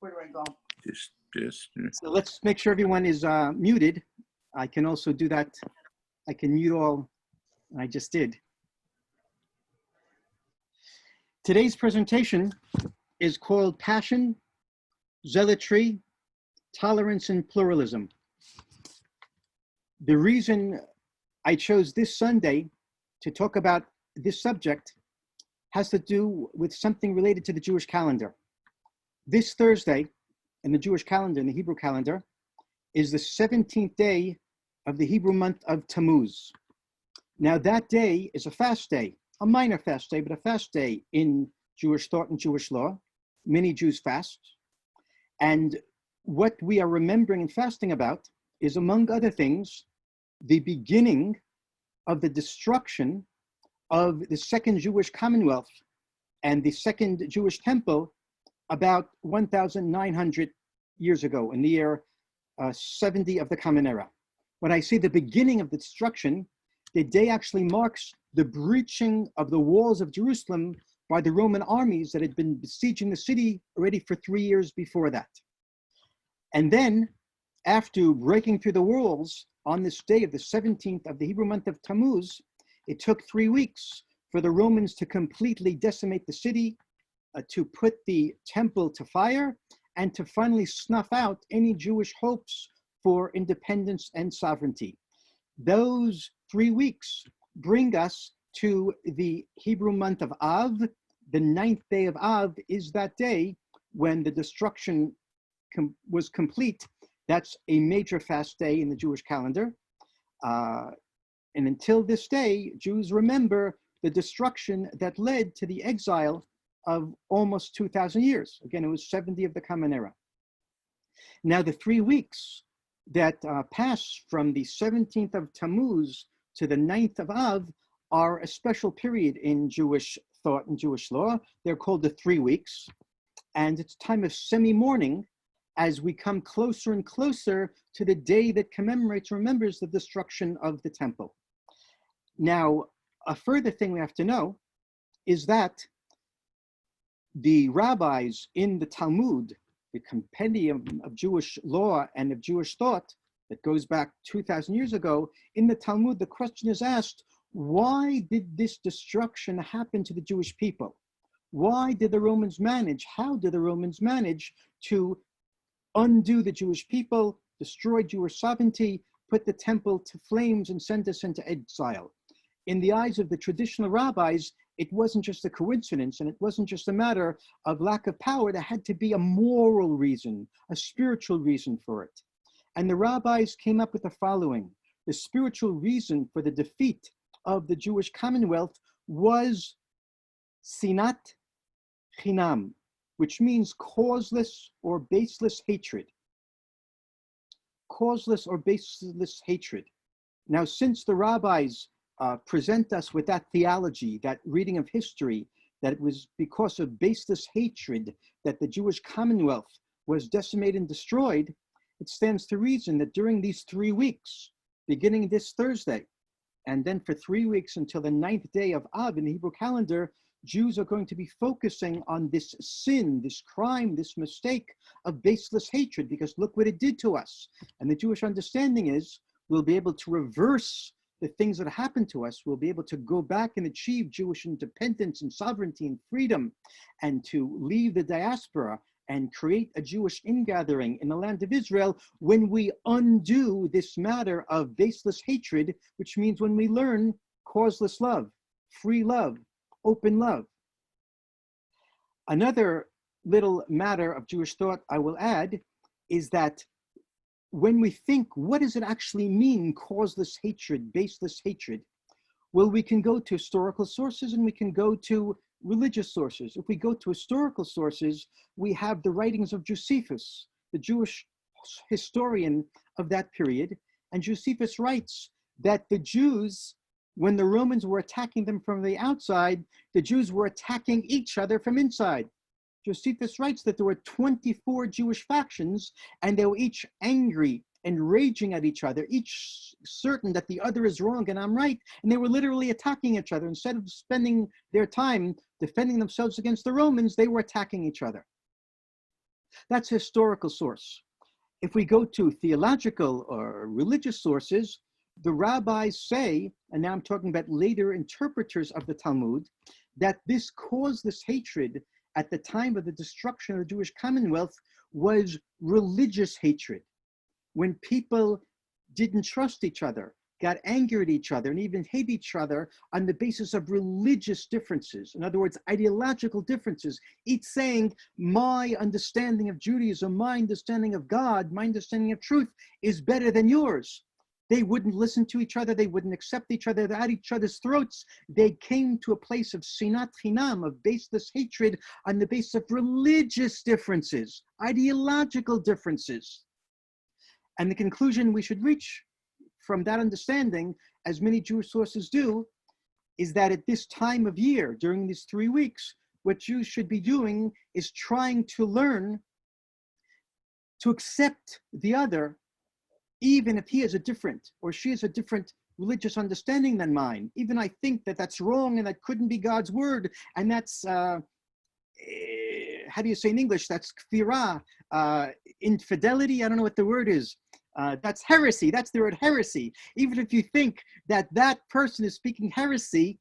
Where do I go? Just. So let's make sure everyone is muted. I can also do that. I can mute all, and I just did. Today's presentation is called Passion, Zealotry, Tolerance, and Pluralism. The reason I chose this Sunday to talk about this subject has to do with something related to the Jewish calendar. This Thursday in the Jewish calendar, in the Hebrew calendar, is the 17th day of the Hebrew month of Tammuz. Now that day is a fast day, a minor fast day, but a fast day in Jewish thought and Jewish law. Many Jews fast. And what we are remembering and fasting about is, among other things, the beginning of the destruction of the Second Jewish Commonwealth and the Second Jewish Temple about 1,900 years ago, in the year 70 of the Common Era. When I say the beginning of the destruction, the day actually marks the breaching of the walls of Jerusalem by the Roman armies that had been besieging the city already for 3 years before that. And then, after breaking through the walls on this day of the 17th of the Hebrew month of Tammuz, it took 3 weeks for the Romans to completely decimate the city, to put the temple to fire, and to finally snuff out any Jewish hopes for independence and sovereignty. Those 3 weeks bring us to the Hebrew month of Av. The 9th day of Av is that day when the destruction was complete. That's a major fast day in the Jewish calendar. And until this day, Jews remember the destruction that led to the exile of almost 2,000 years. Again, it was 70 of the Common Era. Now, the 3 weeks that pass from the 17th of Tammuz to the 9th of Av are a special period in Jewish thought and Jewish law. They're called the 3 weeks. And it's a time of semi-mourning as we come closer and closer to the day that commemorates, remembers the destruction of the temple. Now, a further thing we have to know is that the rabbis in the Talmud, the compendium of Jewish law and of Jewish thought that goes back 2,000 years ago, in the Talmud, the question is asked, why did this destruction happen to the Jewish people? Why did the Romans manage, how did the Romans manage to undo the Jewish people, destroy Jewish sovereignty, put the temple to flames, and send us into exile? In the eyes of the traditional rabbis, it wasn't just a coincidence, and it wasn't just a matter of lack of power. There had to be a moral reason, a spiritual reason for it. And the rabbis came up with the following. The spiritual reason for the defeat of the Jewish Commonwealth was sinat chinam, which means causeless or baseless hatred. Causeless or baseless hatred. Now, since the rabbis present us with that theology, that reading of history, that it was because of baseless hatred that the Jewish Commonwealth was decimated and destroyed, it stands to reason that during these 3 weeks, beginning this Thursday, and then for 3 weeks until the 9th day of Av in the Hebrew calendar, Jews are going to be focusing on this sin, this crime, this mistake of baseless hatred, because look what it did to us. And the Jewish understanding is we'll be able to reverse the things that happened to us. We'll be able to go back and achieve Jewish independence and sovereignty and freedom, and to leave the diaspora and create a Jewish ingathering in the land of Israel when we undo this matter of baseless hatred, which means when we learn causeless love, free love, open love. Another little matter of Jewish thought I will add is that when we think, what does it actually mean, causeless hatred, baseless hatred? Well, we can go to historical sources and we can go to religious sources. If we go to historical sources, we have the writings of Josephus, the Jewish historian of that period. And Josephus writes that the Jews, when the Romans were attacking them from the outside, the Jews were attacking each other from inside. Josephus writes that there were 24 Jewish factions, and they were each angry and raging at each other, each certain that the other is wrong and I'm right, and they were literally attacking each other. Instead of spending their time defending themselves against the Romans, they were attacking each other. That's a historical source. If we go to theological or religious sources, the rabbis say, and now I'm talking about later interpreters of the Talmud, that this caused this hatred at the time of the destruction of the Jewish Commonwealth was religious hatred. When people didn't trust each other, got angry at each other, and even hate each other on the basis of religious differences. In other words, ideological differences. Each saying, my understanding of Judaism, my understanding of God, my understanding of truth is better than yours. They wouldn't listen to each other. They wouldn't accept each other. They're at each other's throats. They came to a place of sinat chinam, of baseless hatred on the basis of religious differences, ideological differences. And the conclusion we should reach from that understanding, as many Jewish sources do, is that at this time of year, during these 3 weeks, what Jews should be doing is trying to learn to accept the other, even if he has a different, or she has a different religious understanding than mine. Even I think that that's wrong and that couldn't be God's word, and that's, how do you say in English? That's kfirah, infidelity, I don't know what the word is. That's heresy. That's the word heresy. Even if you think that that person is speaking heresy,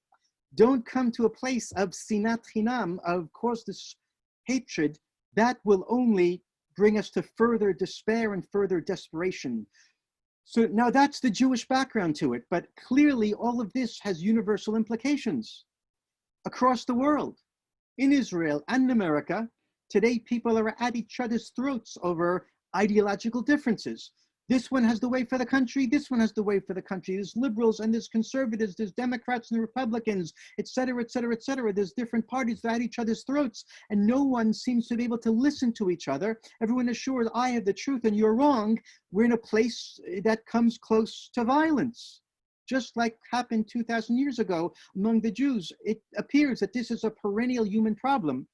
don't come to a place of sinat chinam, of course, this hatred. That will only bring us to further despair and further desperation. So now that's the Jewish background to it, but clearly all of this has universal implications across the world. In Israel and in America, today people are at each other's throats over ideological differences. This one has the way for the country, this one has the way for the country. There's liberals and there's conservatives, there's Democrats and Republicans, et cetera, et cetera, et cetera. There's different parties that are at each other's throats, and no one seems to be able to listen to each other. Everyone is sure I have the truth and you're wrong. We're in a place that comes close to violence. Just like happened 2,000 years ago among the Jews, it appears that this is a perennial human problem.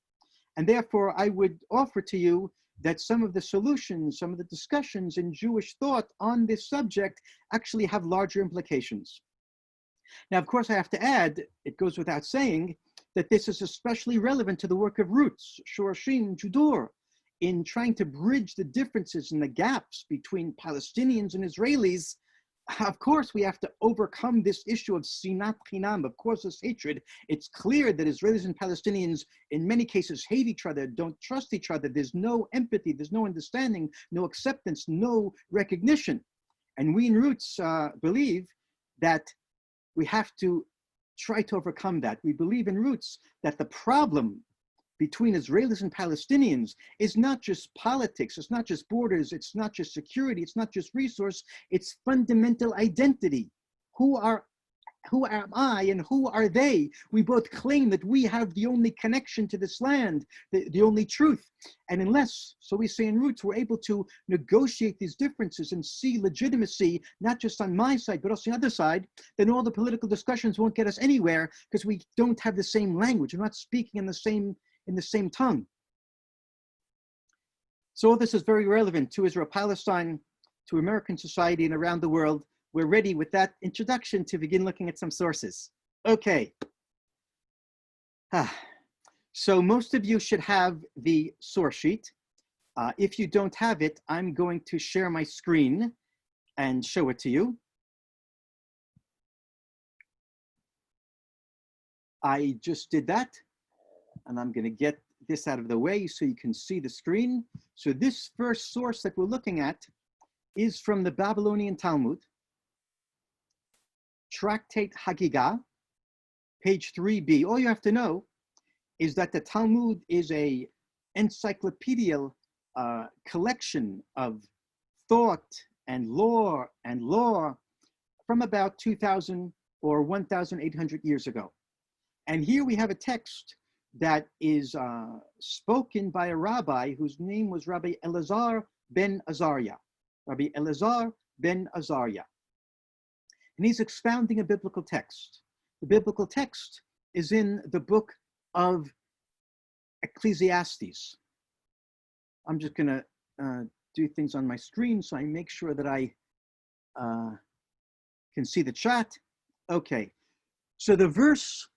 And therefore, I would offer to you that some of the solutions, some of the discussions in Jewish thought on this subject actually have larger implications. Now, of course, I have to add, it goes without saying, that this is especially relevant to the work of Roots, Shorashim, Judur, in trying to bridge the differences and the gaps between Palestinians and Israelis. Of course, we have to overcome this issue of sinat chinam, of course, this hatred. It's clear that Israelis and Palestinians, in many cases, hate each other, don't trust each other. There's no empathy, there's no understanding, no acceptance, no recognition. And we in Roots believe that we have to try to overcome that. We believe in Roots that the problem between Israelis and Palestinians is not just politics, it's not just borders, it's not just security, it's not just resource, it's fundamental identity. Who am I and who are they? We both claim that we have the only connection to this land, the only truth. And unless, so we say in Roots, we're able to negotiate these differences and see legitimacy, not just on my side, but also on the other side, then all the political discussions won't get us anywhere because we don't have the same language. We're not speaking in the same tongue. So all this is very relevant to Israel-Palestine, to American society, and around the world. We're ready with that introduction to begin looking at some sources. Okay. So most of you should have the source sheet. If you don't have it, I'm going to share my screen and show it to you. I just did that. And I'm going to get this out of the way so you can see the screen. So this first source that we're looking at is from the Babylonian Talmud, Tractate Hagigah, page 3b. All you have to know is that the Talmud is a encyclopedial collection of thought and law from about 2,000 or 1,800 years ago. And here we have a text that is spoken by a rabbi whose name was Rabbi Elazar ben Azariah. Rabbi Elazar ben Azariah. And he's expounding a biblical text. The biblical text is in the book of Ecclesiastes. I'm just going to do things on my screen so I make sure that I can see the chat. Okay, so the verse,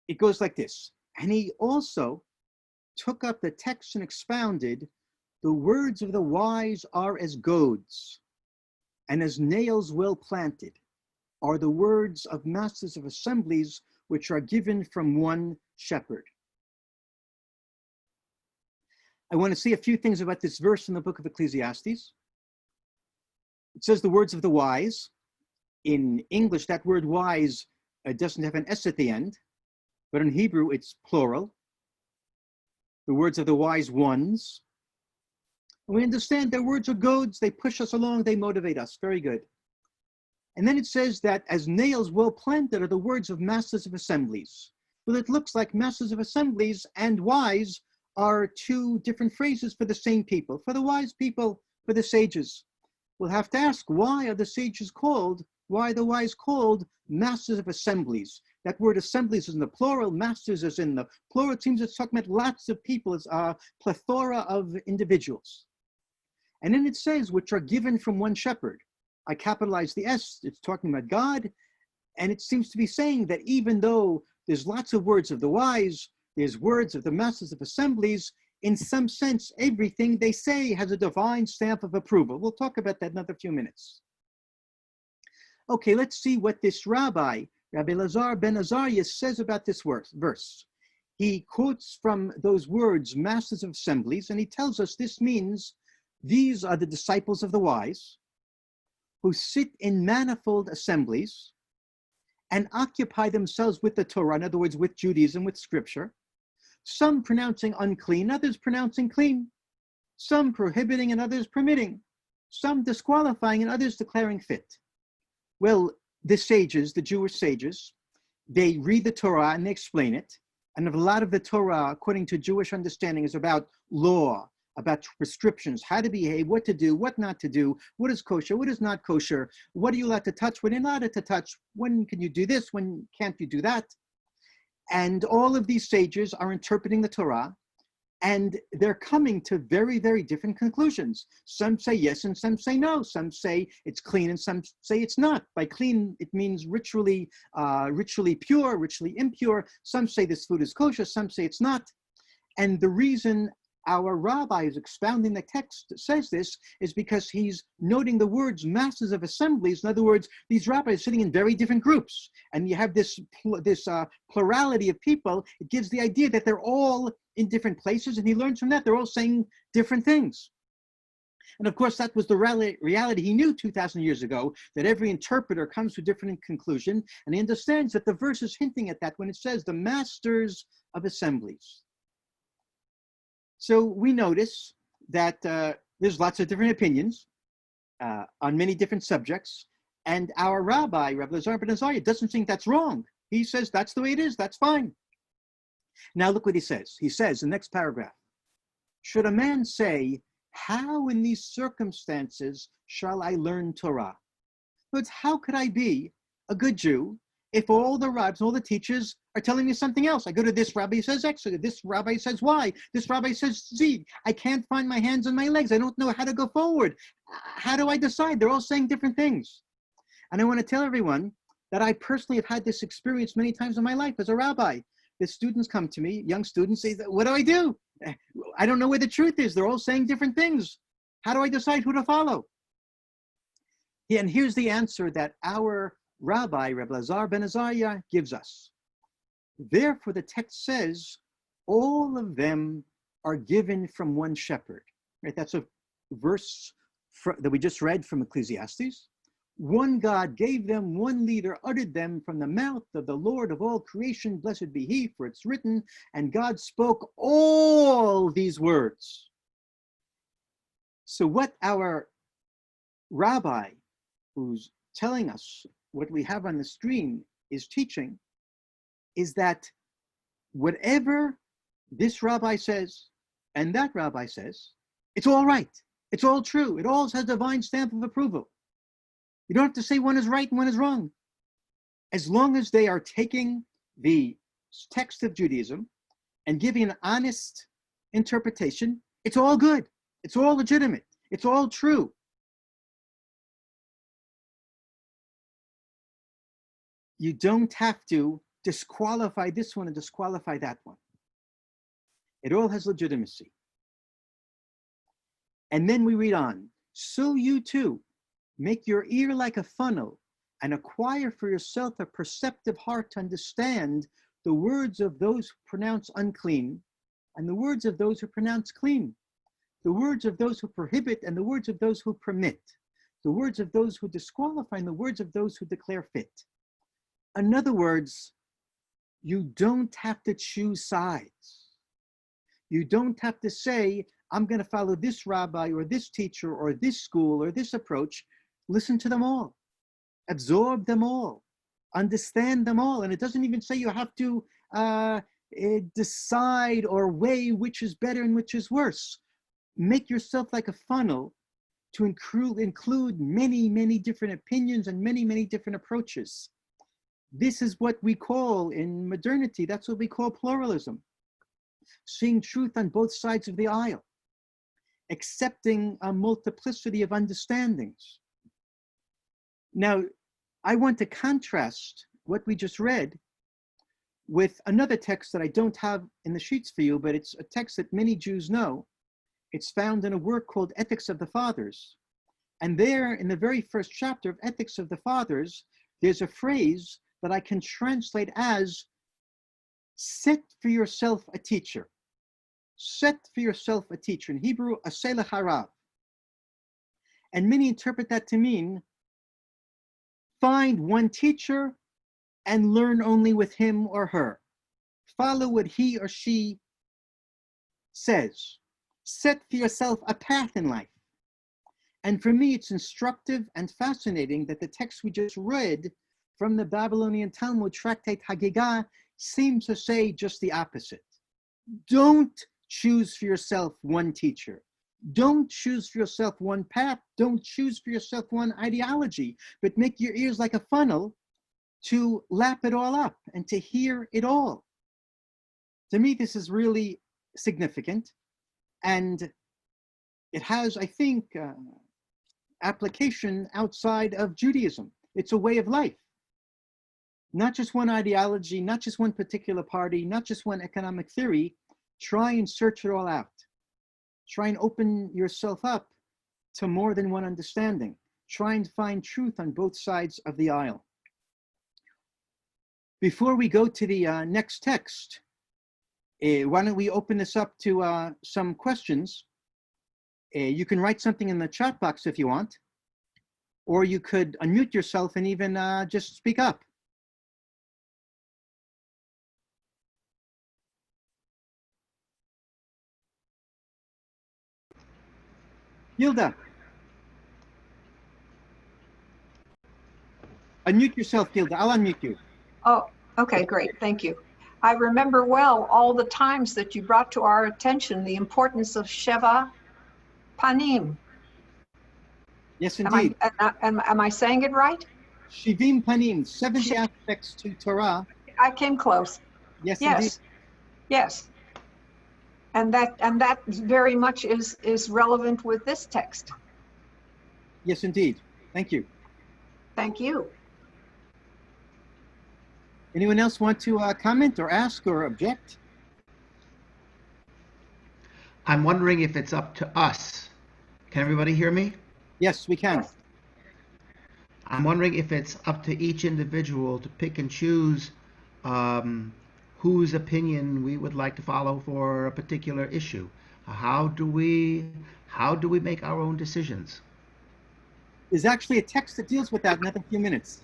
it goes like this. And he also took up the text and expounded the words of the wise are as goads, and as nails well planted are the words of masters of assemblies, which are given from one shepherd. I want to say a few things about this verse in the book of Ecclesiastes. It says the words of the wise. In English, that word wise doesn't have an S at the end, but in Hebrew, it's plural. The words of the wise ones. And we understand their words are goads. They push us along. They motivate us. Very good. And then it says that as nails well planted are the words of masters of assemblies. Well, it looks like masters of assemblies and wise are two different phrases for the same people. For the wise people, for the sages. We'll have to ask, why are the sages called, why are the wise called masters of assemblies? That word assemblies is in the plural, masters is in the plural. It seems it's talking about lots of people, it's a plethora of individuals. And then it says, which are given from one shepherd. I capitalize the S, it's talking about God. And it seems to be saying that even though there's lots of words of the wise, there's words of the masters of assemblies, in some sense, everything they say has a divine stamp of approval. We'll talk about that in another few minutes. Okay, let's see what this Rabbi Lazar ben Azariah says about this verse. He quotes from those words, masters of assemblies, and he tells us this means these are the disciples of the wise who sit in manifold assemblies and occupy themselves with the Torah, in other words, with Judaism, with scripture, some pronouncing unclean, others pronouncing clean, some prohibiting and others permitting, some disqualifying and others declaring fit. Well, the sages, the Jewish sages, they read the Torah and they explain it. And a lot of the Torah, according to Jewish understanding, is about law, about prescriptions, how to behave, what to do, what not to do, what is kosher, what is not kosher, what are you allowed to touch, what are you not allowed to touch, when can you do this, when can't you do that? And all of these sages are interpreting the Torah, and they're coming to very, very different conclusions. Some say yes and some say no. Some say it's clean and some say it's not. By clean, it means ritually pure, ritually impure. Some say this food is kosher, some say it's not. And the reason our rabbi is expounding the text says this is because he's noting the words masters of assemblies. In other words, these rabbis are sitting in very different groups. And you have this plurality of people. It gives the idea that they're all in different places. And he learns from that they're all saying different things. And of course, that was the reality he knew 2,000 years ago, that every interpreter comes to a different conclusion. And he understands that the verse is hinting at that when it says the masters of assemblies. So we notice that there's lots of different opinions on many different subjects. And our rabbi, Rabbi Lazar ben Azariah, doesn't think that's wrong. He says that's the way it is, that's fine. Now look what he says. He says in the next paragraph, should a man say, how in these circumstances shall I learn Torah? But how could I be a good Jew if all the rabbis, all the teachers are telling me something else? I go to this rabbi, says X, this rabbi says Y, this rabbi says Z. I can't find my hands and my legs. I don't know how to go forward. How do I decide? They're all saying different things. And I want to tell everyone that I personally have had this experience many times in my life as a rabbi. The students come to me, young students, say, what do I do? I don't know where the truth is. They're all saying different things. How do I decide who to follow? Yeah, and here's the answer that our Rabbi Lazar ben Azariah gives us. Therefore, the text says, all of them are given from one shepherd. Right? That's a verse that we just read from Ecclesiastes. One God gave them, one leader uttered them from the mouth of the Lord of all creation. Blessed be he, for it's written, and God spoke all these words. So what our rabbi, who's telling us what we have on the screen, is teaching is that whatever this rabbi says and that rabbi says, it's all right. It's all true. It all has a divine stamp of approval. You don't have to say one is right and one is wrong. As long as they are taking the text of Judaism and giving an honest interpretation, it's all good. It's all legitimate. It's all true. You don't have to disqualify this one and disqualify that one. It all has legitimacy. And then we read on. So you too, make your ear like a funnel and acquire for yourself a perceptive heart to understand the words of those who pronounce unclean and the words of those who pronounce clean, the words of those who prohibit and the words of those who permit, the words of those who disqualify and the words of those who declare fit. In other words, you don't have to choose sides. You don't have to say, I'm going to follow this rabbi or this teacher or this school or this approach. Listen to them all. Absorb them all. Understand them all. And it doesn't even say you have to decide or weigh which is better and which is worse. Make yourself like a funnel to include many, many different opinions and many, many different approaches. This is what we call in modernity, that's what we call pluralism. Seeing truth on both sides of the aisle, accepting a multiplicity of understandings. Now, I want to contrast what we just read with another text that I don't have in the sheets for you, but it's a text that many Jews know. It's found in a work called Ethics of the Fathers. And there, in the very first chapter of Ethics of the Fathers, there's a phrase that I can translate as, set for yourself a teacher. Set for yourself a teacher. In Hebrew, aseh l'charav. And many interpret that to mean, find one teacher and learn only with him or her. Follow what he or she says. Set for yourself a path in life. And for me, it's instructive and fascinating that the text we just read from the Babylonian Talmud tractate Hagigah seems to say just the opposite. Don't choose for yourself one teacher. Don't choose for yourself one path. Don't choose for yourself one ideology, but make your ears like a funnel to lap it all up and to hear it all. To me, this is really significant. And it has, I think, application outside of Judaism. It's a way of life. Not just one ideology, not just one particular party, not just one economic theory. Try and search it all out. Try and open yourself up to more than one understanding. Try and find truth on both sides of the aisle. Before we go to the next text, why don't we open this up to some questions? You can write something in the chat box if you want, or you could unmute yourself and even just speak up. Gilda. Unmute yourself, Gilda. I'll unmute you. Oh, okay, great. Thank you. I remember well all the times that you brought to our attention the importance of Sheva Panim. Yes, indeed. Am I saying it right? Shivim Panim, 70 aspects to Torah. I came close. Yes, yes, indeed. Yes. And that very much is relevant with this text. Yes, indeed. Thank you. Thank you. Anyone else want to comment or ask or object? I'm wondering if it's up to us. Can everybody hear me? Yes, we can. Yes. I'm wondering if it's up to each individual to pick and choose whose opinion we would like to follow for a particular issue. How do we make our own decisions? There's actually a text that deals with that in another few minutes.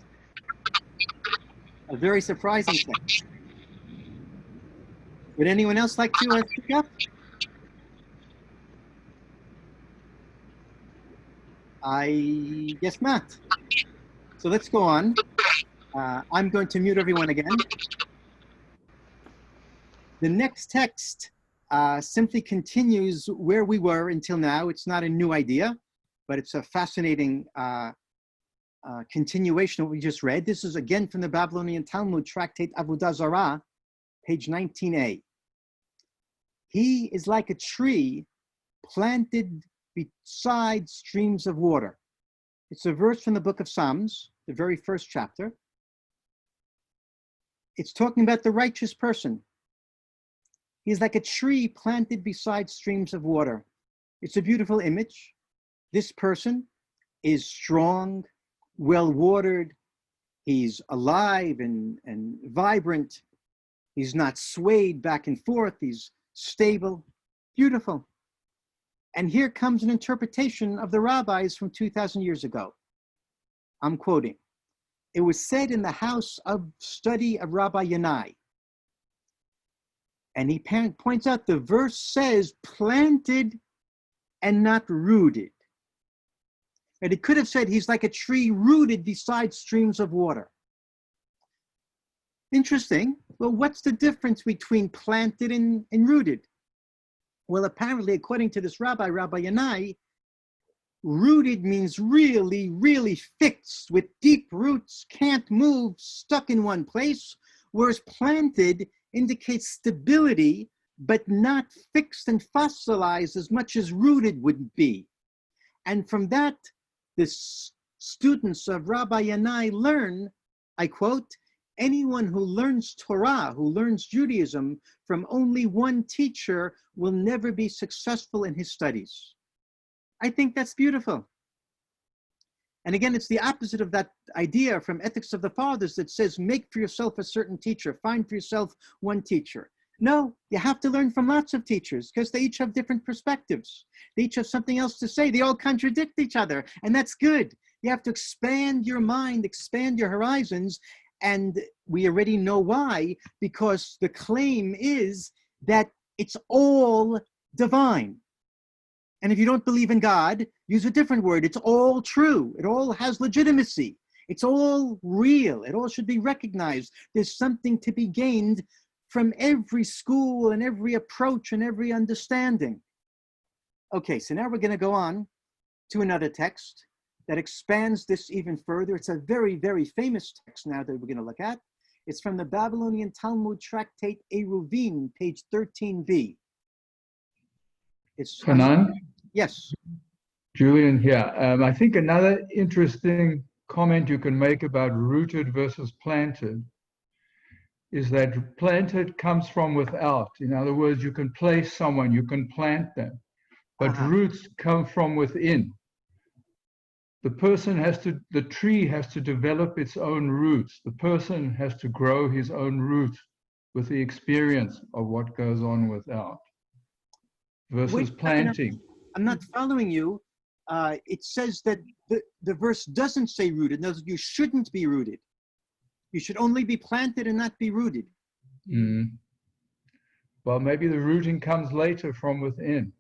A very surprising text. Would anyone else like to speak up? I guess not. So let's go on. I'm going to mute everyone again. The next text simply continues where we were until now. It's not a new idea, but it's a fascinating continuation of what we just read. This is again from the Babylonian Talmud tractate Avodah Zarah, page 19a. He is like a tree planted beside streams of water. It's a verse from the book of Psalms, the very first chapter. It's talking about the righteous person. He's like a tree planted beside streams of water. It's a beautiful image. This person is strong, well-watered. He's alive and vibrant. He's not swayed back and forth. He's stable, beautiful. And here comes an interpretation of the rabbis from 2,000 years ago. I'm quoting. It was said in the house of study of Rabbi Yanai. And he points out the verse says planted and not rooted. And it could have said he's like a tree rooted beside streams of water. Interesting. Well, what's the difference between planted and rooted? Well, apparently, according to this Rabbi Yanai, rooted means really, really fixed with deep roots, can't move, stuck in one place, whereas planted indicates stability, but not fixed and fossilized as much as rooted would be. And from that, the students of Rabbi Yanai learn, I quote, anyone who learns Torah, who learns Judaism from only one teacher will never be successful in his studies. I think that's beautiful. And again, it's the opposite of that idea from Ethics of the Fathers that says, make for yourself a certain teacher, find for yourself one teacher. No, you have to learn from lots of teachers because they each have different perspectives. They each have something else to say. They all contradict each other, and that's good. You have to expand your mind, expand your horizons, and we already know why, because the claim is that it's all divine. And if you don't believe in God, use a different word. It's all true. It all has legitimacy. It's all real. It all should be recognized. There's something to be gained from every school and every approach and every understanding. Okay, so now we're going to go on to another text that expands this even further. It's a very, very famous text now that we're going to look at. It's from the Babylonian Talmud tractate Eruvin, page 13b. It's Hanan? Yes. Julian here. I think another interesting comment you can make about rooted versus planted is that planted comes from without. In other words, you can place someone, you can plant them, but roots come from within. The tree has to develop its own roots. The person has to grow his own roots with the experience of what goes on without versus planting. I'm not following you. It says that the verse doesn't say rooted. In other words, you shouldn't be rooted. You should only be planted and not be rooted. Mm. Well, maybe the rooting comes later from within.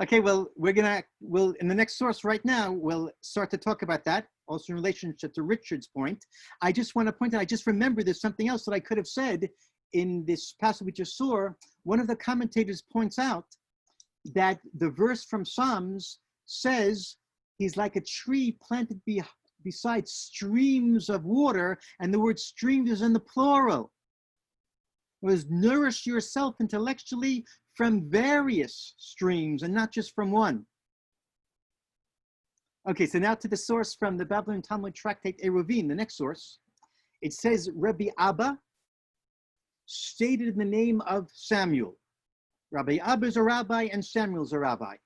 Okay, well, in the next source right now, we'll start to talk about that, also in relationship to Richard's point. I just want to point out, I just remember there's something else that I could have said in this passage we just saw. One of the commentators points out that the verse from Psalms says he's like a tree planted beside streams of water, and the word streams is in the plural. It was nourish yourself intellectually from various streams and not just from one. Okay, so now to the source from the Babylonian Talmud tractate Eruvin, the next source. It says Rabbi Abba stated in the name of Samuel. Rabbi Abba is a rabbi and Samuel's a rabbi.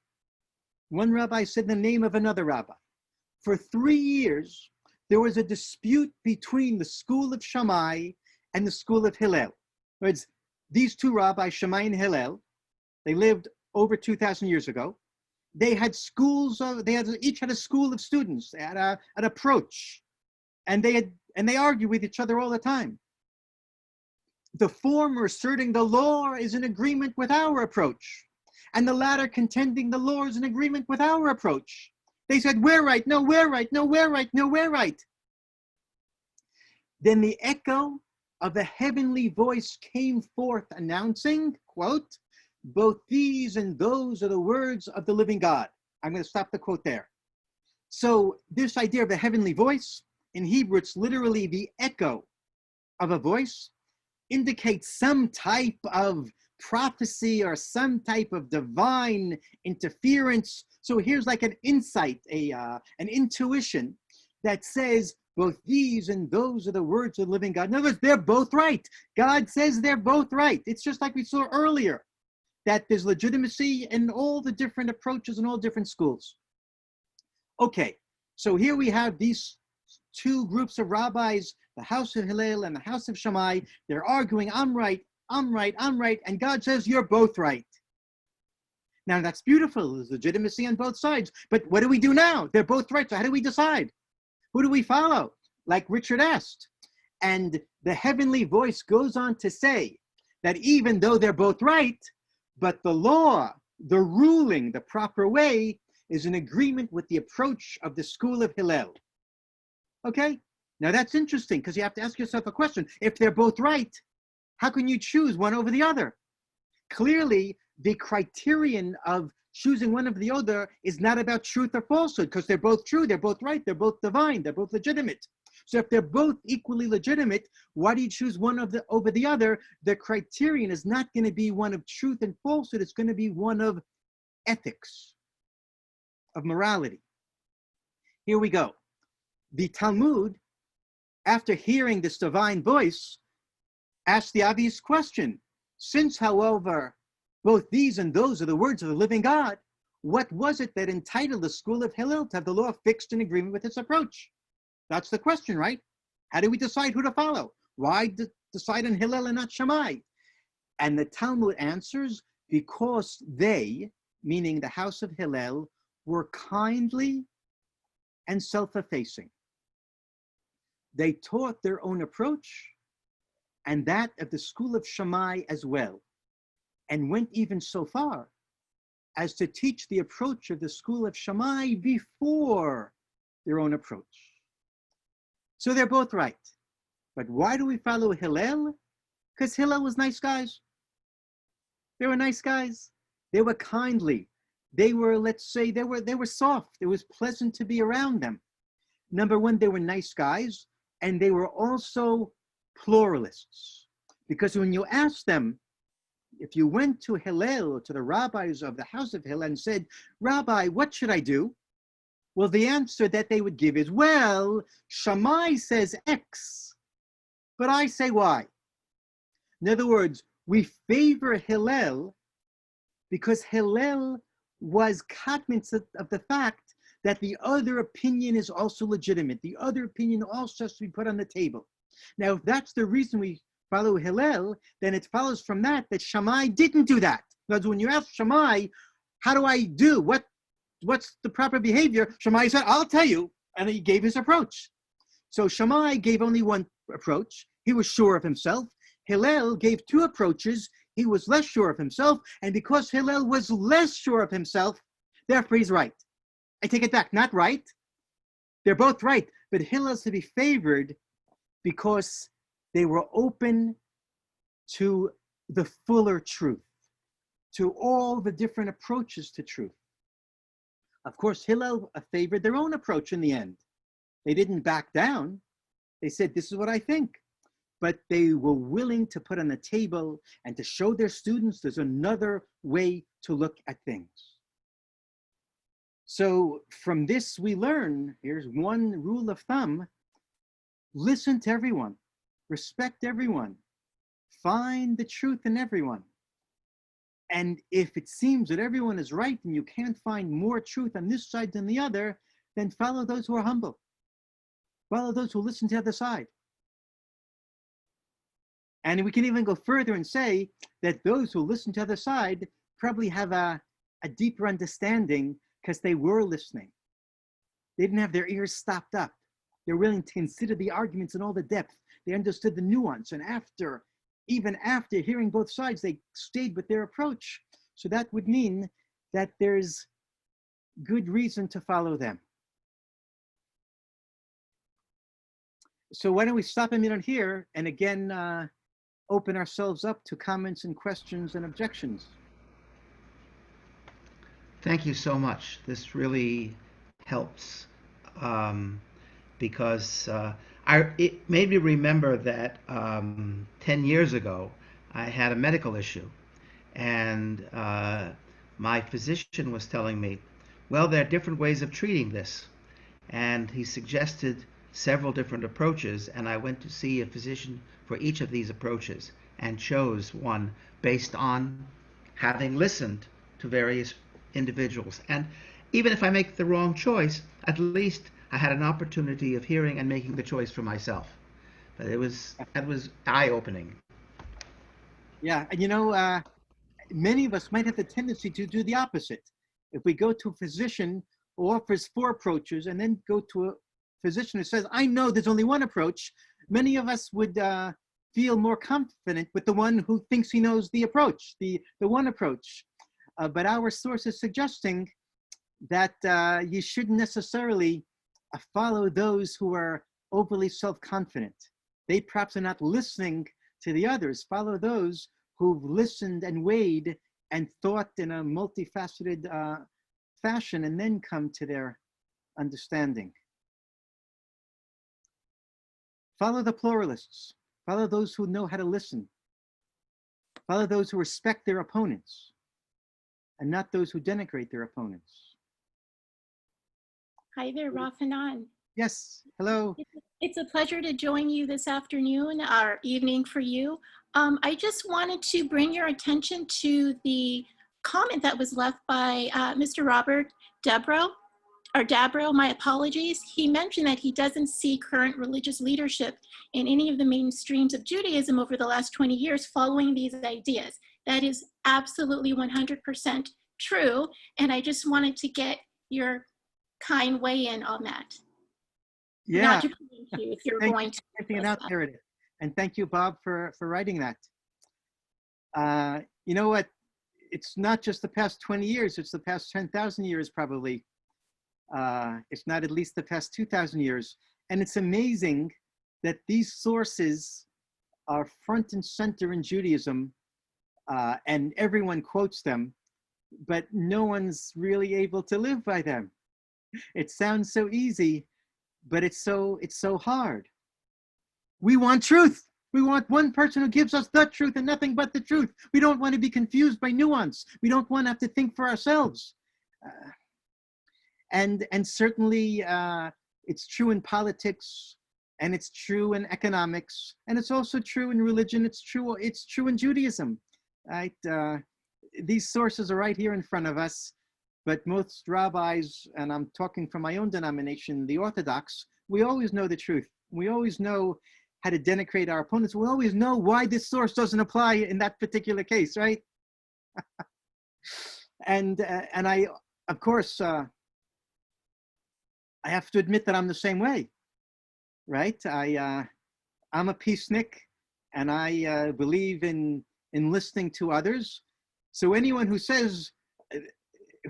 One rabbi said the name of another rabbi. For 3 years, there was a dispute between the school of Shammai and the school of Hillel. In other words, these two rabbis, Shammai and Hillel, they lived over 2,000 years ago. They had each had a school of students. They had an approach, and they argue with each other all the time. The former asserting the law is in agreement with our approach, and the latter contending the law is in agreement with our approach. They said, we're right, no, we're right, no, we're right, no, we're right. Then the echo of a heavenly voice came forth announcing, quote, both these and those are the words of the living God. I'm going to stop the quote there. So this idea of a heavenly voice, in Hebrew, it's literally the echo of a voice, indicates some type of prophecy or some type of divine interference. So here's like an insight, an intuition that says both these and those are the words of the living God. In other words, they're both right. God says they're both right. It's just like we saw earlier. that there's legitimacy in all the different approaches and all different schools. Okay, so here we have these two groups of rabbis, the house of Hillel and the house of Shammai. They're arguing, I'm right, I'm right, I'm right, and God says, you're both right. Now that's beautiful, there's legitimacy on both sides, but what do we do now? They're both right, so how do we decide? Who do we follow? Like Richard asked. And the heavenly voice goes on to say that even though they're both right, but the law, the ruling, the proper way is in agreement with the approach of the school of Hillel. Okay, now that's interesting because you have to ask yourself a question. If they're both right, how can you choose one over the other? Clearly, the criterion of choosing one over the other is not about truth or falsehood because they're both true, they're both right, they're both divine, they're both legitimate. So if they're both equally legitimate, why do you choose one over the other? The criterion is not going to be one of truth and falsehood, it's going to be one of ethics, of morality. Here we go. The Talmud, after hearing this divine voice, asked the obvious question. Since, however, both these and those are the words of the living God, what was it that entitled the school of Hillel to have the law fixed in agreement with its approach? That's the question, right? How do we decide who to follow? Why decide on Hillel and not Shammai? And the Talmud answers, because they, meaning the house of Hillel, were kindly and self-effacing. They taught their own approach and that of the school of Shammai as well, and went even so far as to teach the approach of the school of Shammai before their own approach. So they're both right. But why do we follow Hillel? Because Hillel was nice guys. They were nice guys. They were kindly. They were, let's say, they were soft. It was pleasant to be around them. Number one, they were nice guys, and they were also pluralists. Because when you ask them, if you went to Hillel, to the rabbis of the house of Hillel and said, Rabbi, what should I do? Well, the answer that they would give is, well, Shammai says X, but I say Y. In other words, we favor Hillel because Hillel was cognizant of the fact that the other opinion is also legitimate. The other opinion also has to be put on the table. Now, if that's the reason we follow Hillel, then it follows from that Shammai didn't do that. Because when you ask Shammai, how do I do? What's the proper behavior? Shammai said, I'll tell you. And he gave his approach. So Shammai gave only one approach. He was sure of himself. Hillel gave two approaches. He was less sure of himself. And because Hillel was less sure of himself, therefore he's right. I take it back, not right. They're both right. But Hillel's to be favored because they were open to the fuller truth, to all the different approaches to truth. Of course, Hillel favored their own approach in the end. They didn't back down. They said, this is what I think. But they were willing to put on the table and to show their students there's another way to look at things. So from this we learn, here's one rule of thumb, listen to everyone, respect everyone, find the truth in everyone. And if it seems that everyone is right and you can't find more truth on this side than the other, then follow those who are humble. Follow those who listen to the other side. And we can even go further and say that those who listen to the other side probably have a deeper understanding because they were listening. They didn't have their ears stopped up. They're willing to consider the arguments in all the depth. They understood the nuance. And even after hearing both sides, they stayed with their approach. So that would mean that there's good reason to follow them. So why don't we stop a minute here and again, open ourselves up to comments and questions and objections. Thank you so much. This really helps because it made me remember that 10 years ago, I had a medical issue, and my physician was telling me, well, there are different ways of treating this. And he suggested several different approaches, and I went to see a physician for each of these approaches and chose one based on having listened to various individuals. And even if I make the wrong choice, at least I had an opportunity of hearing and making the choice for myself. But it was eye-opening. Yeah, and many of us might have the tendency to do the opposite. If we go to a physician who offers 4 approaches and then go to a physician who says, I know there's only one approach, many of us would feel more confident with the one who thinks he knows the approach, the one approach. But our source is suggesting that you shouldn't necessarily follow those who are overly self-confident. They perhaps are not listening to the others. Follow those who've listened and weighed and thought in a multifaceted fashion and then come to their understanding. Follow the pluralists. Follow those who know how to listen. Follow those who respect their opponents and not those who denigrate their opponents. Hi there, Hanan. Yes, hello. It's a pleasure to join you this afternoon or evening for you. I just wanted to bring your attention to the comment that was left by Mr. Robert Dabro, my apologies. He mentioned that he doesn't see current religious leadership in any of the mainstreams of Judaism over the last 20 years following these ideas. That is absolutely 100% true. And I just wanted to get your kind weigh in on that. Yeah. Not to point you if you're going to. Getting it out there. And thank you, Bob, for writing that. You know what? It's not just the past 20 years, it's the past 10,000 years probably. It's not at least the past 2,000 years. And it's amazing that these sources are front and center in Judaism, and everyone quotes them, but no one's really able to live by them. It sounds so easy, but it's so hard. We want truth. We want one person who gives us the truth and nothing but the truth. We don't want to be confused by nuance. We don't want to have to think for ourselves. And certainly it's true in politics, and it's true in economics, and it's also true in religion. It's true in Judaism, right? These sources are right here in front of us, but most rabbis, and I'm talking from my own denomination, the Orthodox, we always know the truth. We always know how to denigrate our opponents. We always know why this source doesn't apply in that particular case, right? and I, of course, I have to admit that I'm the same way, right? I'm a peacenik, and I believe in listening to others. So anyone who says,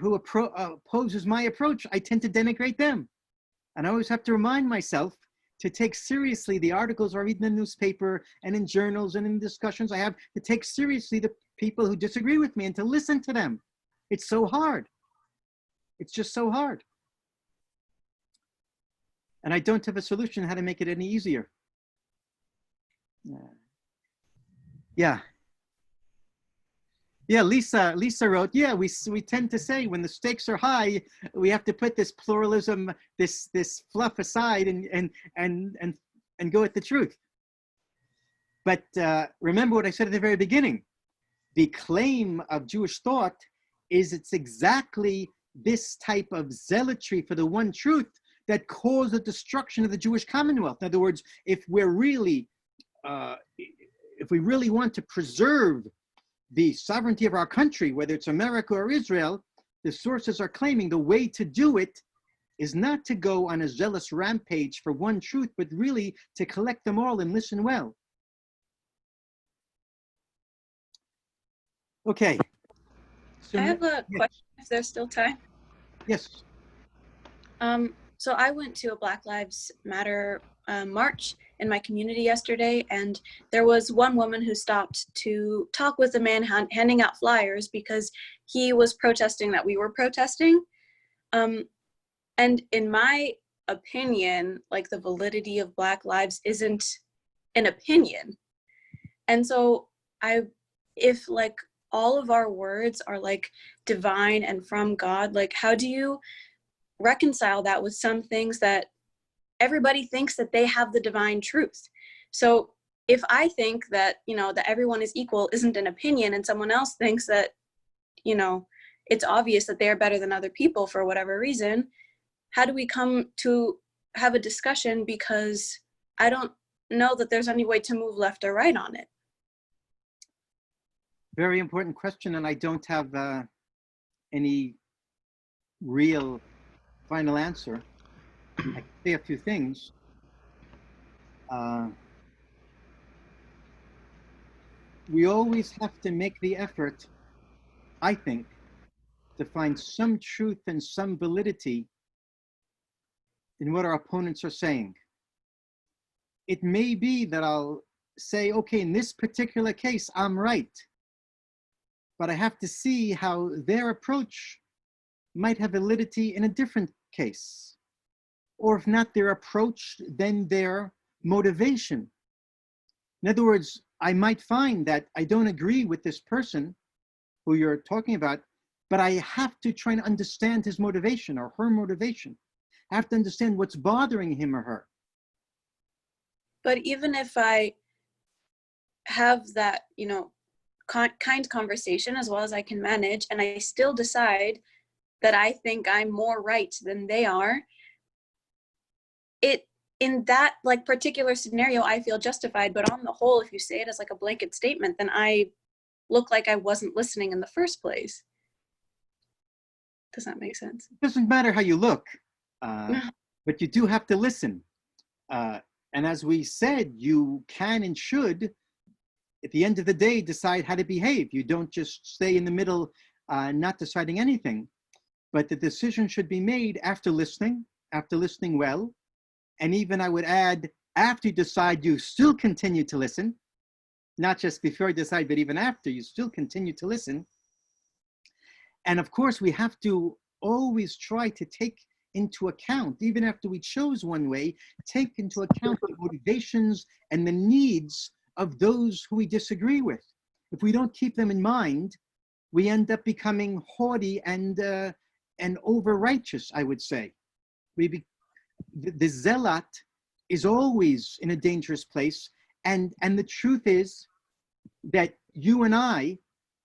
who opposes my approach, I tend to denigrate them. And I always have to remind myself to take seriously the articles I read in the newspaper and in journals and in discussions. I have to take seriously the people who disagree with me and to listen to them. It's so hard. It's just so hard. And I don't have a solution how to make it any easier. Yeah, Lisa wrote, yeah, we tend to say when the stakes are high, we have to put this pluralism, this fluff aside and go with the truth. But remember what I said at the very beginning. The claim of Jewish thought is it's exactly this type of zealotry for the one truth that caused the destruction of the Jewish Commonwealth. In other words, if we really want to preserve the sovereignty of our country, whether it's America or Israel, the sources are claiming the way to do it is not to go on a zealous rampage for one truth, but really to collect them all and listen well. Okay. So I have a question if there's still time. Yes. So I went to a Black Lives Matter march in my community yesterday, and there was one woman who stopped to talk with a man handing out flyers because he was protesting that we were protesting. And in my opinion, like, the validity of Black lives isn't an opinion. And so if like all of our words are like divine and from God, like, how do you reconcile that with some things that everybody thinks that they have the divine truth? So if I think that, that everyone is equal isn't an opinion, and someone else thinks that you know, it's obvious that they're better than other people for whatever reason. How do we come to have a discussion? Because I don't know that there's any way to move left or right on it. Very important question, and I don't have any real final answer. I can say a few things. We always have to make the effort, I think, to find some truth and some validity in what our opponents are saying. It may be that I'll say, okay, in this particular case, I'm right. But I have to see how their approach might have validity in a different case. Or if not their approach, then their motivation. In other words, I might find that I don't agree with this person who you're talking about, but I have to try and understand his motivation or her motivation. I have to understand what's bothering him or her. But even if I have that, you know, kind conversation as well as I can manage, and I still decide that I think I'm more right than they are, in that like particular scenario, I feel justified. But on the whole, if you say it as like a blanket statement, then I look like I wasn't listening in the first place. Does that make sense? It doesn't matter how you look, but you do have to listen. And as we said, you can and should, at the end of the day, decide how to behave. You don't just stay in the middle, not deciding anything. But the decision should be made after listening well. And even I would add, after you decide, you still continue to listen. Not just before you decide, but even after, you still continue to listen. And of course, we have to always try to take into account, even after we chose one way, take into account the motivations and the needs of those who we disagree with. If we don't keep them in mind, we end up becoming haughty and over-righteous, I would say. The zealot is always in a dangerous place. And the truth is that you and I,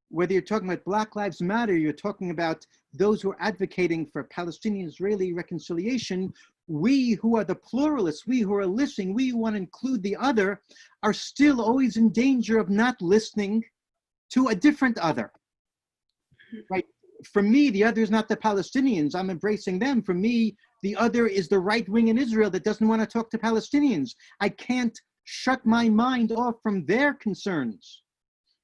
whether you're talking about Black Lives Matter, you're talking about those who are advocating for Palestinian-Israeli reconciliation, we who are the pluralists, we who are listening, we who want to include the other, are still always in danger of not listening to a different other, right? For me, the other is not the Palestinians. I'm embracing them. For me, the other is the right wing in Israel that doesn't want to talk to Palestinians. I can't shut my mind off from their concerns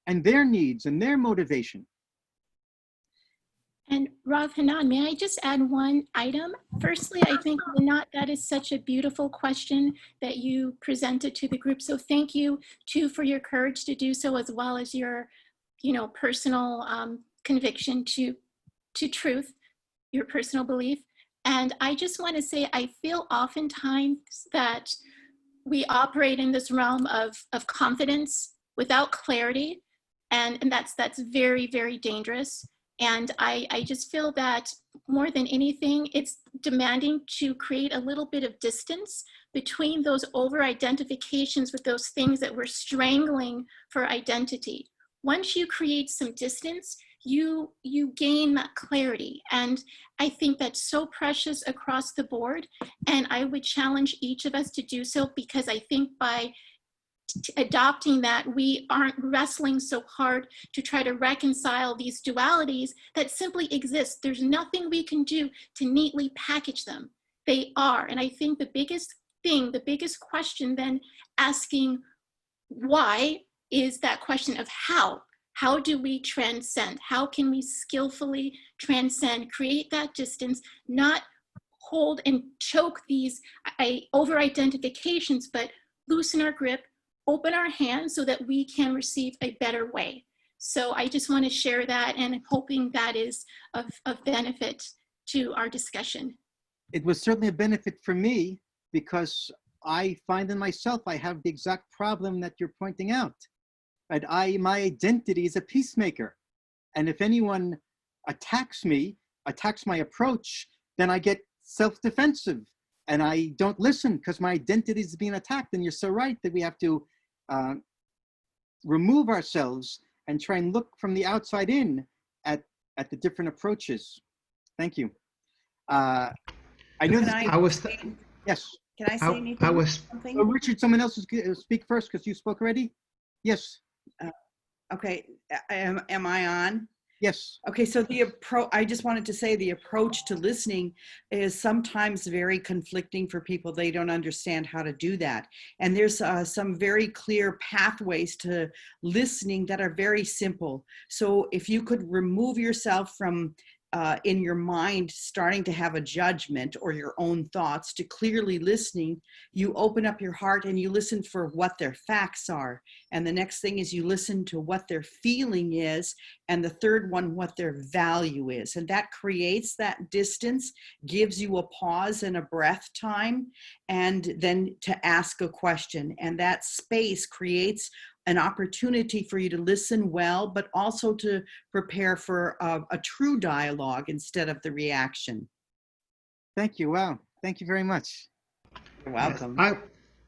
and their needs and their motivation. And Rav Hanan, may I just add one item? Firstly, I think that is such a beautiful question that you presented to the group. So thank you too for your courage to do so, as well as your, personal conviction to truth, your personal belief. And I just want to say, I feel oftentimes that we operate in this realm of confidence without clarity. And that's very, very dangerous. And I just feel that more than anything, it's demanding to create a little bit of distance between those over-identifications with those things that we're strangling for identity. Once you create some distance, you gain that clarity. And I think that's so precious across the board. And I would challenge each of us to do so, because I think by adopting that, we aren't wrestling so hard to try to reconcile these dualities that simply exist. There's nothing we can do to neatly package them. They are. And I think the biggest question then asking why is that question of how. How do we transcend? How can we skillfully transcend, create that distance, not hold and choke these over-identifications, but loosen our grip, open our hands so that we can receive a better way. So I just want to share that, and I'm hoping that is of benefit to our discussion. It was certainly a benefit for me, because I find in myself, I have the exact problem that you're pointing out. And my identity is a peacemaker. And if anyone attacks me, attacks my approach, then I get self-defensive and I don't listen because my identity is being attacked. And you're so right that we have to remove ourselves and try and look from the outside in at at the different approaches. Thank you. I know Can this. I, I was, Yes. can I say anything? I was, Something? Oh, Richard, someone else is speak first because you spoke already. Yes. Okay, am I on? Yes. Okay, so I just wanted to say the approach to listening is sometimes very conflicting for people. They don't understand how to do that. And there's some very clear pathways to listening that are very simple. So if you could remove yourself from in your mind starting to have a judgment or your own thoughts to clearly listening, you open up your heart and you listen for what their facts are. And the next thing is you listen to what their feeling is. And the third one, what their value is. And that creates that distance, gives you a pause and a breath time, and then to ask a question. And that space creates an opportunity for you to listen well, but also to prepare for a true dialogue instead of the reaction. Thank you. Wow. Thank you very much. You're welcome. yes,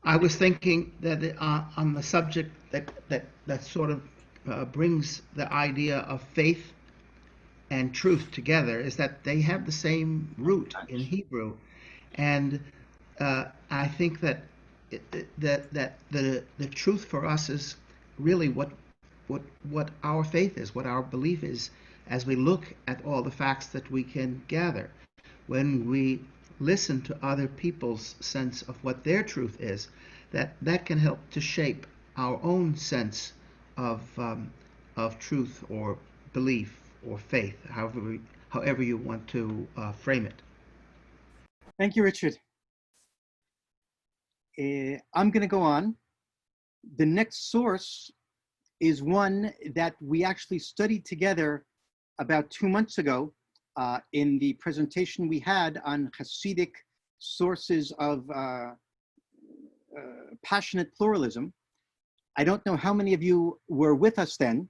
I was thinking that on the subject that sort of brings the idea of faith and truth together is that they have the same root in Hebrew, and I think that the truth for us is really what our faith is, what our belief is, as we look at all the facts that we can gather. When we listen to other people's sense of what their truth is, that can help to shape our own sense of truth or belief or faith, however you want to frame it. Thank you, Richard. I'm going to go on. The next source is one that we actually studied together about 2 months ago in the presentation we had on Hasidic sources of passionate pluralism. I don't know how many of you were with us then,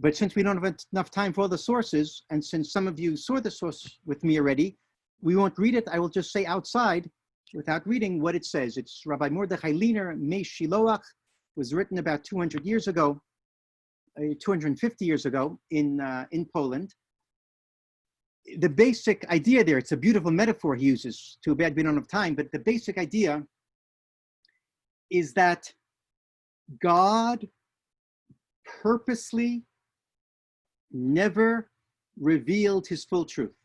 but since we don't have enough time for all the sources, and since some of you saw the source with me already, we won't read it. I will just say outside, without reading, what it says. It's Rabbi Mordechai Liner, Mei Shiloach, was written about 200 years ago, 250 years ago in Poland. The basic idea there, it's a beautiful metaphor he uses, too bad we don't have time, but the basic idea is that God purposely never revealed his full truth.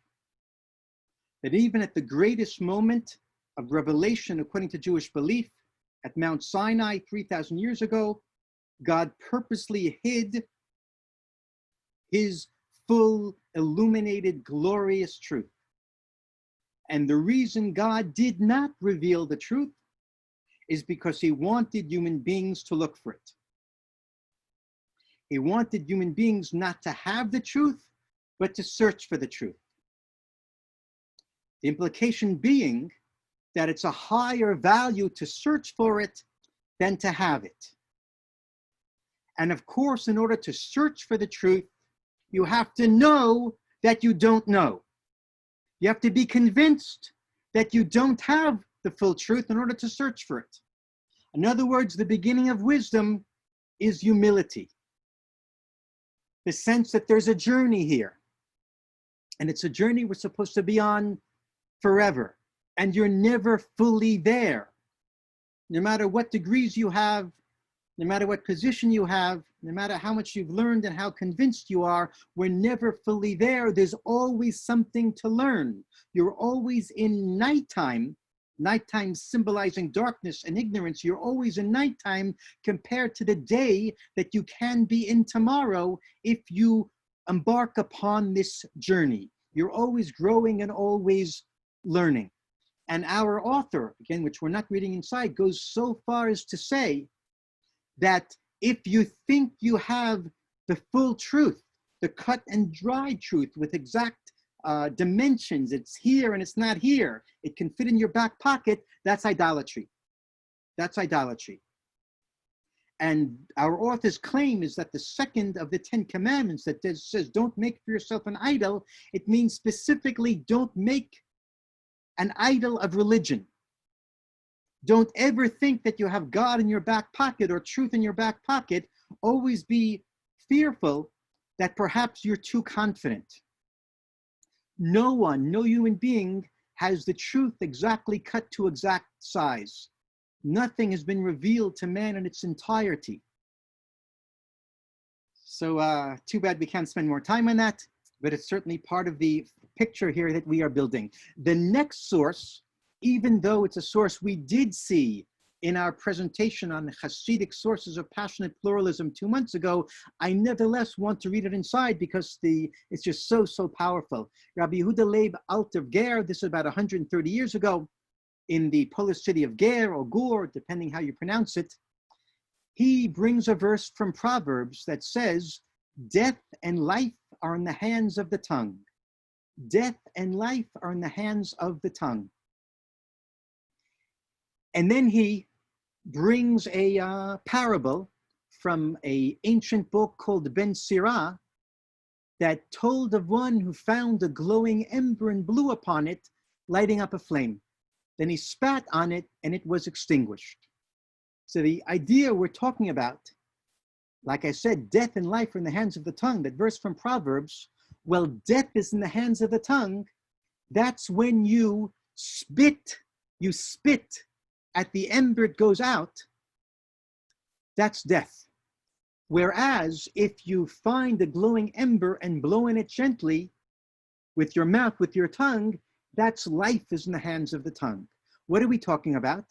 That even at the greatest moment of revelation, according to Jewish belief, at Mount Sinai 3,000 years ago, God purposely hid his full, illuminated, glorious truth. And the reason God did not reveal the truth is because he wanted human beings to look for it. He wanted human beings not to have the truth, but to search for the truth. The implication being that it's a higher value to search for it than to have it. And of course, in order to search for the truth, you have to know that you don't know. You have to be convinced that you don't have the full truth in order to search for it. In other words, the beginning of wisdom is humility. The sense that there's a journey here. And it's a journey we're supposed to be on forever. And you're never fully there. No matter what degrees you have, no matter what position you have, no matter how much you've learned and how convinced you are, we're never fully there. There's always something to learn. You're always in nighttime, nighttime symbolizing darkness and ignorance. You're always in nighttime compared to the day that you can be in tomorrow if you embark upon this journey. You're always growing and always learning. And our author, again, which we're not reading inside, goes so far as to say that if you think you have the full truth, the cut and dried truth with exact dimensions, it's here and it's not here, it can fit in your back pocket, that's idolatry. That's idolatry. And our author's claim is that the second of the 10 commandments that says, don't make for yourself an idol, it means specifically don't make an idol of religion. Don't ever think that you have God in your back pocket or truth in your back pocket. Always be fearful that perhaps you're too confident. No one, no human being has the truth exactly cut to exact size. Nothing has been revealed to man in its entirety. So too bad we can't spend more time on that, but it's certainly part of the picture here that we are building. The next source, even though it's a source we did see in our presentation on Hasidic sources of passionate pluralism 2 months ago, I nevertheless want to read it inside because it's just so, so powerful. Rabbi Yehuda Leib Alter Ger, this is about 130 years ago, in the Polish city of Ger or Gur, depending how you pronounce it, he brings a verse from Proverbs that says, death and life are in the hands of the tongue. Death and life are in the hands of the tongue. And then he brings a parable from an ancient book called Ben Sirah that told of one who found a glowing ember and blew upon it, lighting up a flame. Then he spat on it and it was extinguished. So the idea we're talking about, like I said, death and life are in the hands of the tongue, that verse from Proverbs, well, death is in the hands of the tongue. That's when you spit at the ember, it goes out. That's death. Whereas if you find a glowing ember and blow in it gently with your mouth, with your tongue, that's life is in the hands of the tongue. What are we talking about?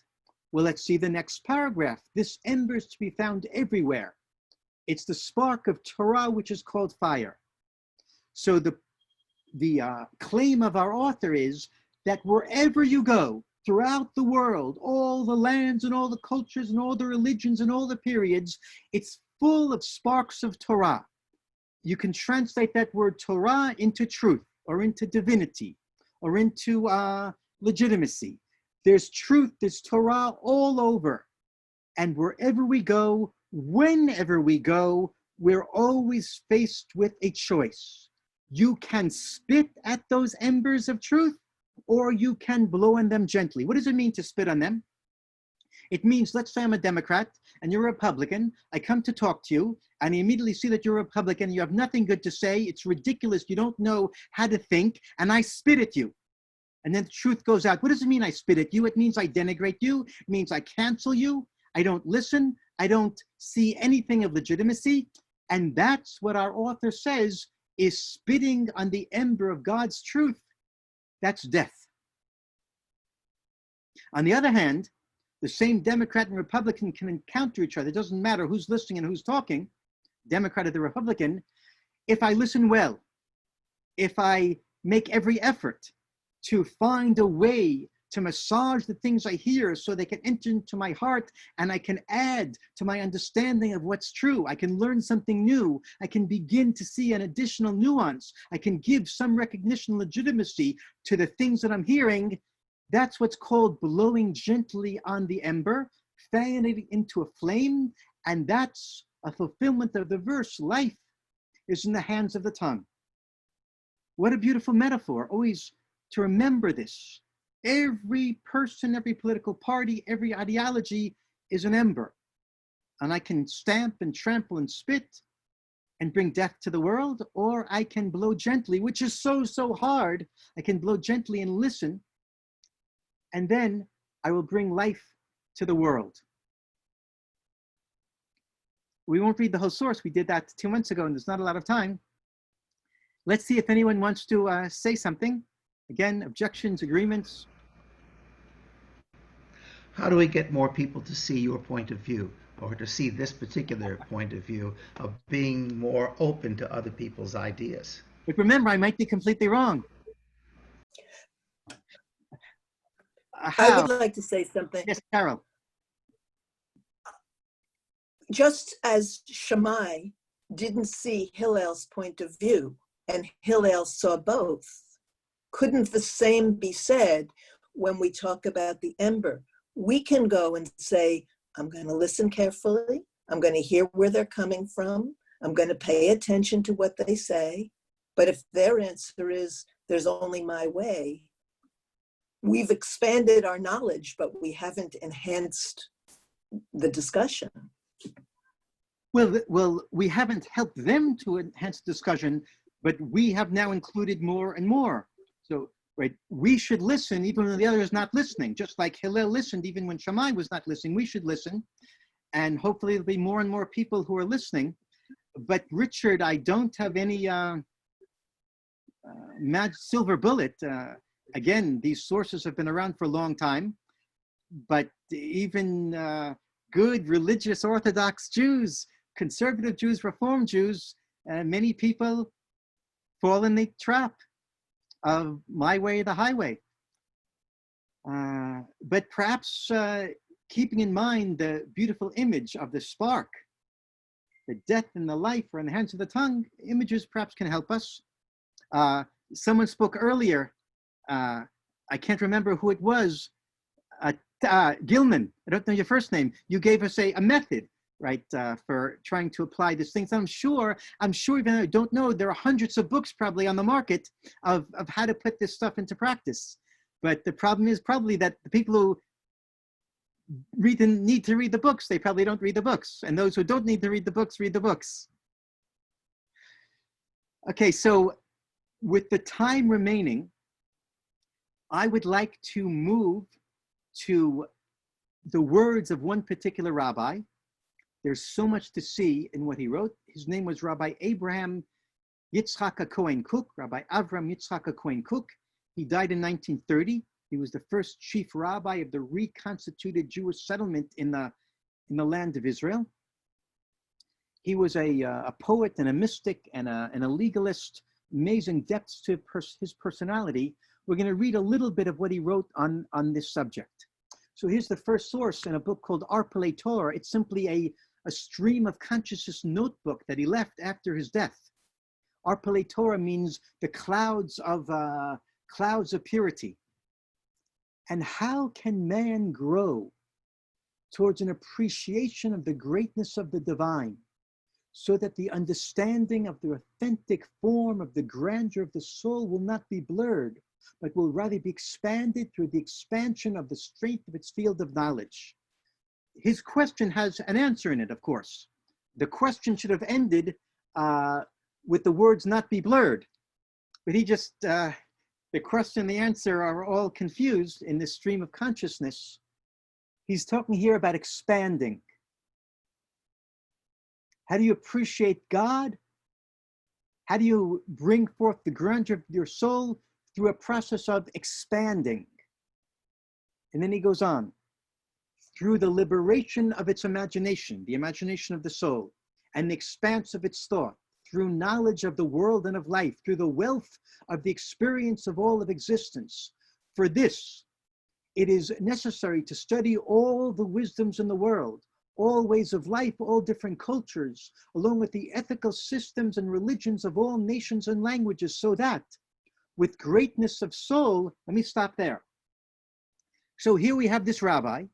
Well, let's see the next paragraph. This ember is to be found everywhere. It's the spark of Torah, which is called fire. So the claim of our author is that wherever you go, throughout the world, all the lands and all the cultures and all the religions and all the periods, it's full of sparks of Torah. You can translate that word Torah into truth or into divinity or into legitimacy. There's truth, there's Torah all over. And wherever we go, whenever we go, we're always faced with a choice. You can spit at those embers of truth, or you can blow on them gently. What does it mean to spit on them? It means, let's say I'm a Democrat and you're a Republican. I come to talk to you and I immediately see that you're a Republican. You have nothing good to say. It's ridiculous. You don't know how to think. And I spit at you. And then the truth goes out. What does it mean I spit at you? It means I denigrate you. It means I cancel you. I don't listen. I don't see anything of legitimacy. And that's what our author says is spitting on the ember of God's truth. That's death. On the other hand, the same Democrat and Republican can encounter each other. It doesn't matter who's listening and who's talking, Democrat or the Republican. If I listen well, if I make every effort to find a way to massage the things I hear so they can enter into my heart and I can add to my understanding of what's true. I can learn something new. I can begin to see an additional nuance. I can give some recognition, legitimacy to the things that I'm hearing. That's what's called blowing gently on the ember, fanning it into a flame, and that's a fulfillment of the verse, life is in the hands of the tongue. What a beautiful metaphor, always to remember this. Every person, every political party, every ideology is an ember. And I can stamp and trample and spit and bring death to the world, or I can blow gently, which is so, so hard. I can blow gently and listen, and then I will bring life to the world. We won't read the whole source. We did that 2 months ago, and there's not a lot of time. Let's see if anyone wants to say something. Again, objections, agreements. How do we get more people to see your point of view, or to see this particular point of view of being more open to other people's ideas? But remember, I might be completely wrong. I would like to say something. Yes, Carol. Just as Shammai didn't see Hillel's point of view and Hillel saw both, couldn't the same be said when we talk about the ember? We can go and say, I'm going to listen carefully. I'm going to hear where they're coming from. I'm going to pay attention to what they say. But if their answer is, there's only my way, we've expanded our knowledge, but we haven't enhanced the discussion. Well, we haven't helped them to enhance discussion, but we have now included more and more. right? We should listen even when the other is not listening, just like Hillel listened even when Shammai was not listening. We should listen, and hopefully there'll be more and more people who are listening. But Richard, I don't have any magic silver bullet. Again, these sources have been around for a long time, but even good religious Orthodox Jews, conservative Jews, Reform Jews, many people fall in the trap of my way, the highway. But perhaps keeping in mind the beautiful image of the spark, the death and the life are in the hands of the tongue, images perhaps can help us. Someone spoke earlier, I can't remember who it was, Gilman, I don't know your first name. You gave us a method, right, for trying to apply these things. I'm sure, even though I don't know, there are hundreds of books probably on the market of how to put this stuff into practice. But the problem is probably that the people who need to read the books, they probably don't read the books. And those who don't need to read the books, read the books. Okay, so with the time remaining, I would like to move to the words of one particular rabbi. There's so much to see in what he wrote. His name was Rabbi Abraham Yitzchak Cohen Cook, Rabbi Avram Yitzchak Cohen Cook. He died in 1930. He was the first chief rabbi of the reconstituted Jewish settlement in the land of Israel. He was a poet and a mystic and a legalist, amazing depths to his personality. We're going to read a little bit of what he wrote on this subject. So here's the first source in a book called Arpalei Torah. It's simply a stream of consciousness notebook that he left after his death. Arpalei Torah means the clouds of purity. And how can man grow towards an appreciation of the greatness of the divine, so that the understanding of the authentic form of the grandeur of the soul will not be blurred, but will rather be expanded through the expansion of the strength of its field of knowledge? His question has an answer in it, of course. The question should have ended with the words "not be blurred," but he just, the question and the answer are all confused in this stream of consciousness. He's talking here about expanding. How do you appreciate God? How do you bring forth the grandeur of your soul? Through a process of expanding. And then he goes on, through the liberation of its imagination, the imagination of the soul, and the expanse of its thought, through knowledge of the world and of life, through the wealth of the experience of all of existence. For this, it is necessary to study all the wisdoms in the world, all ways of life, all different cultures, along with the ethical systems and religions of all nations and languages, so that with greatness of soul, let me stop there. So here we have this rabbi,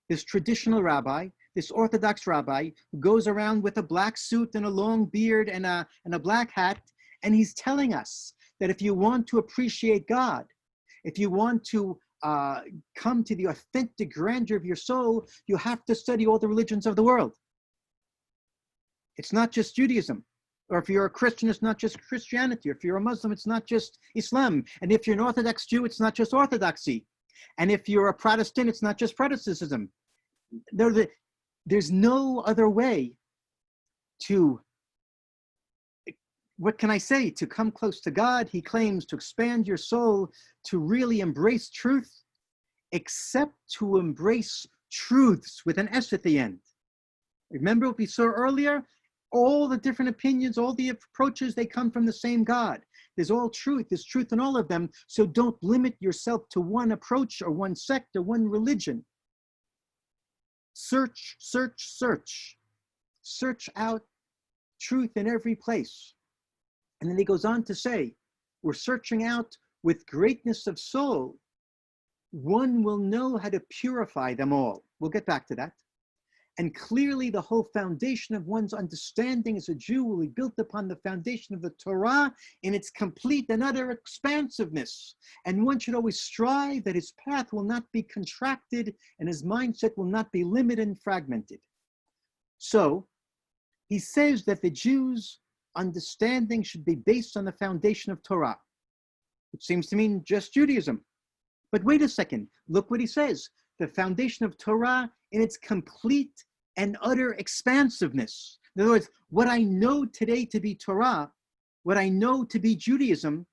this traditional rabbi, this Orthodox rabbi, who goes around with a black suit and a long beard and a black hat, and he's telling us that if you want to appreciate God, if you want to come to the authentic grandeur of your soul, you have to study all the religions of the world. It's not just Judaism. Or if you're a Christian, it's not just Christianity. Or if you're a Muslim, it's not just Islam. And if you're an Orthodox Jew, it's not just Orthodoxy. And if you're a Protestant, it's not just Protestantism. There's no other way to, what can I say, to come close to God. He claims to expand your soul, to really embrace truth, except to embrace truths with an S at the end. Remember what we saw earlier? All the different opinions, all the approaches, they come from the same God. There's all truth, there's truth in all of them. So don't limit yourself to one approach or one sect or one religion. Search, search, search. Search out truth in every place. And then he goes on to say, we're searching out with greatness of soul. One will know how to purify them all. We'll get back to that. And clearly the whole foundation of one's understanding as a Jew will be built upon the foundation of the Torah in its complete and utter expansiveness. And one should always strive that his path will not be contracted and his mindset will not be limited and fragmented. So he says that the Jews' understanding should be based on the foundation of Torah. which seems to mean just Judaism. But wait a second, look what he says. The foundation of Torah in its complete and utter expansiveness. In other words, what I know today to be Torah, what I know to be Judaism,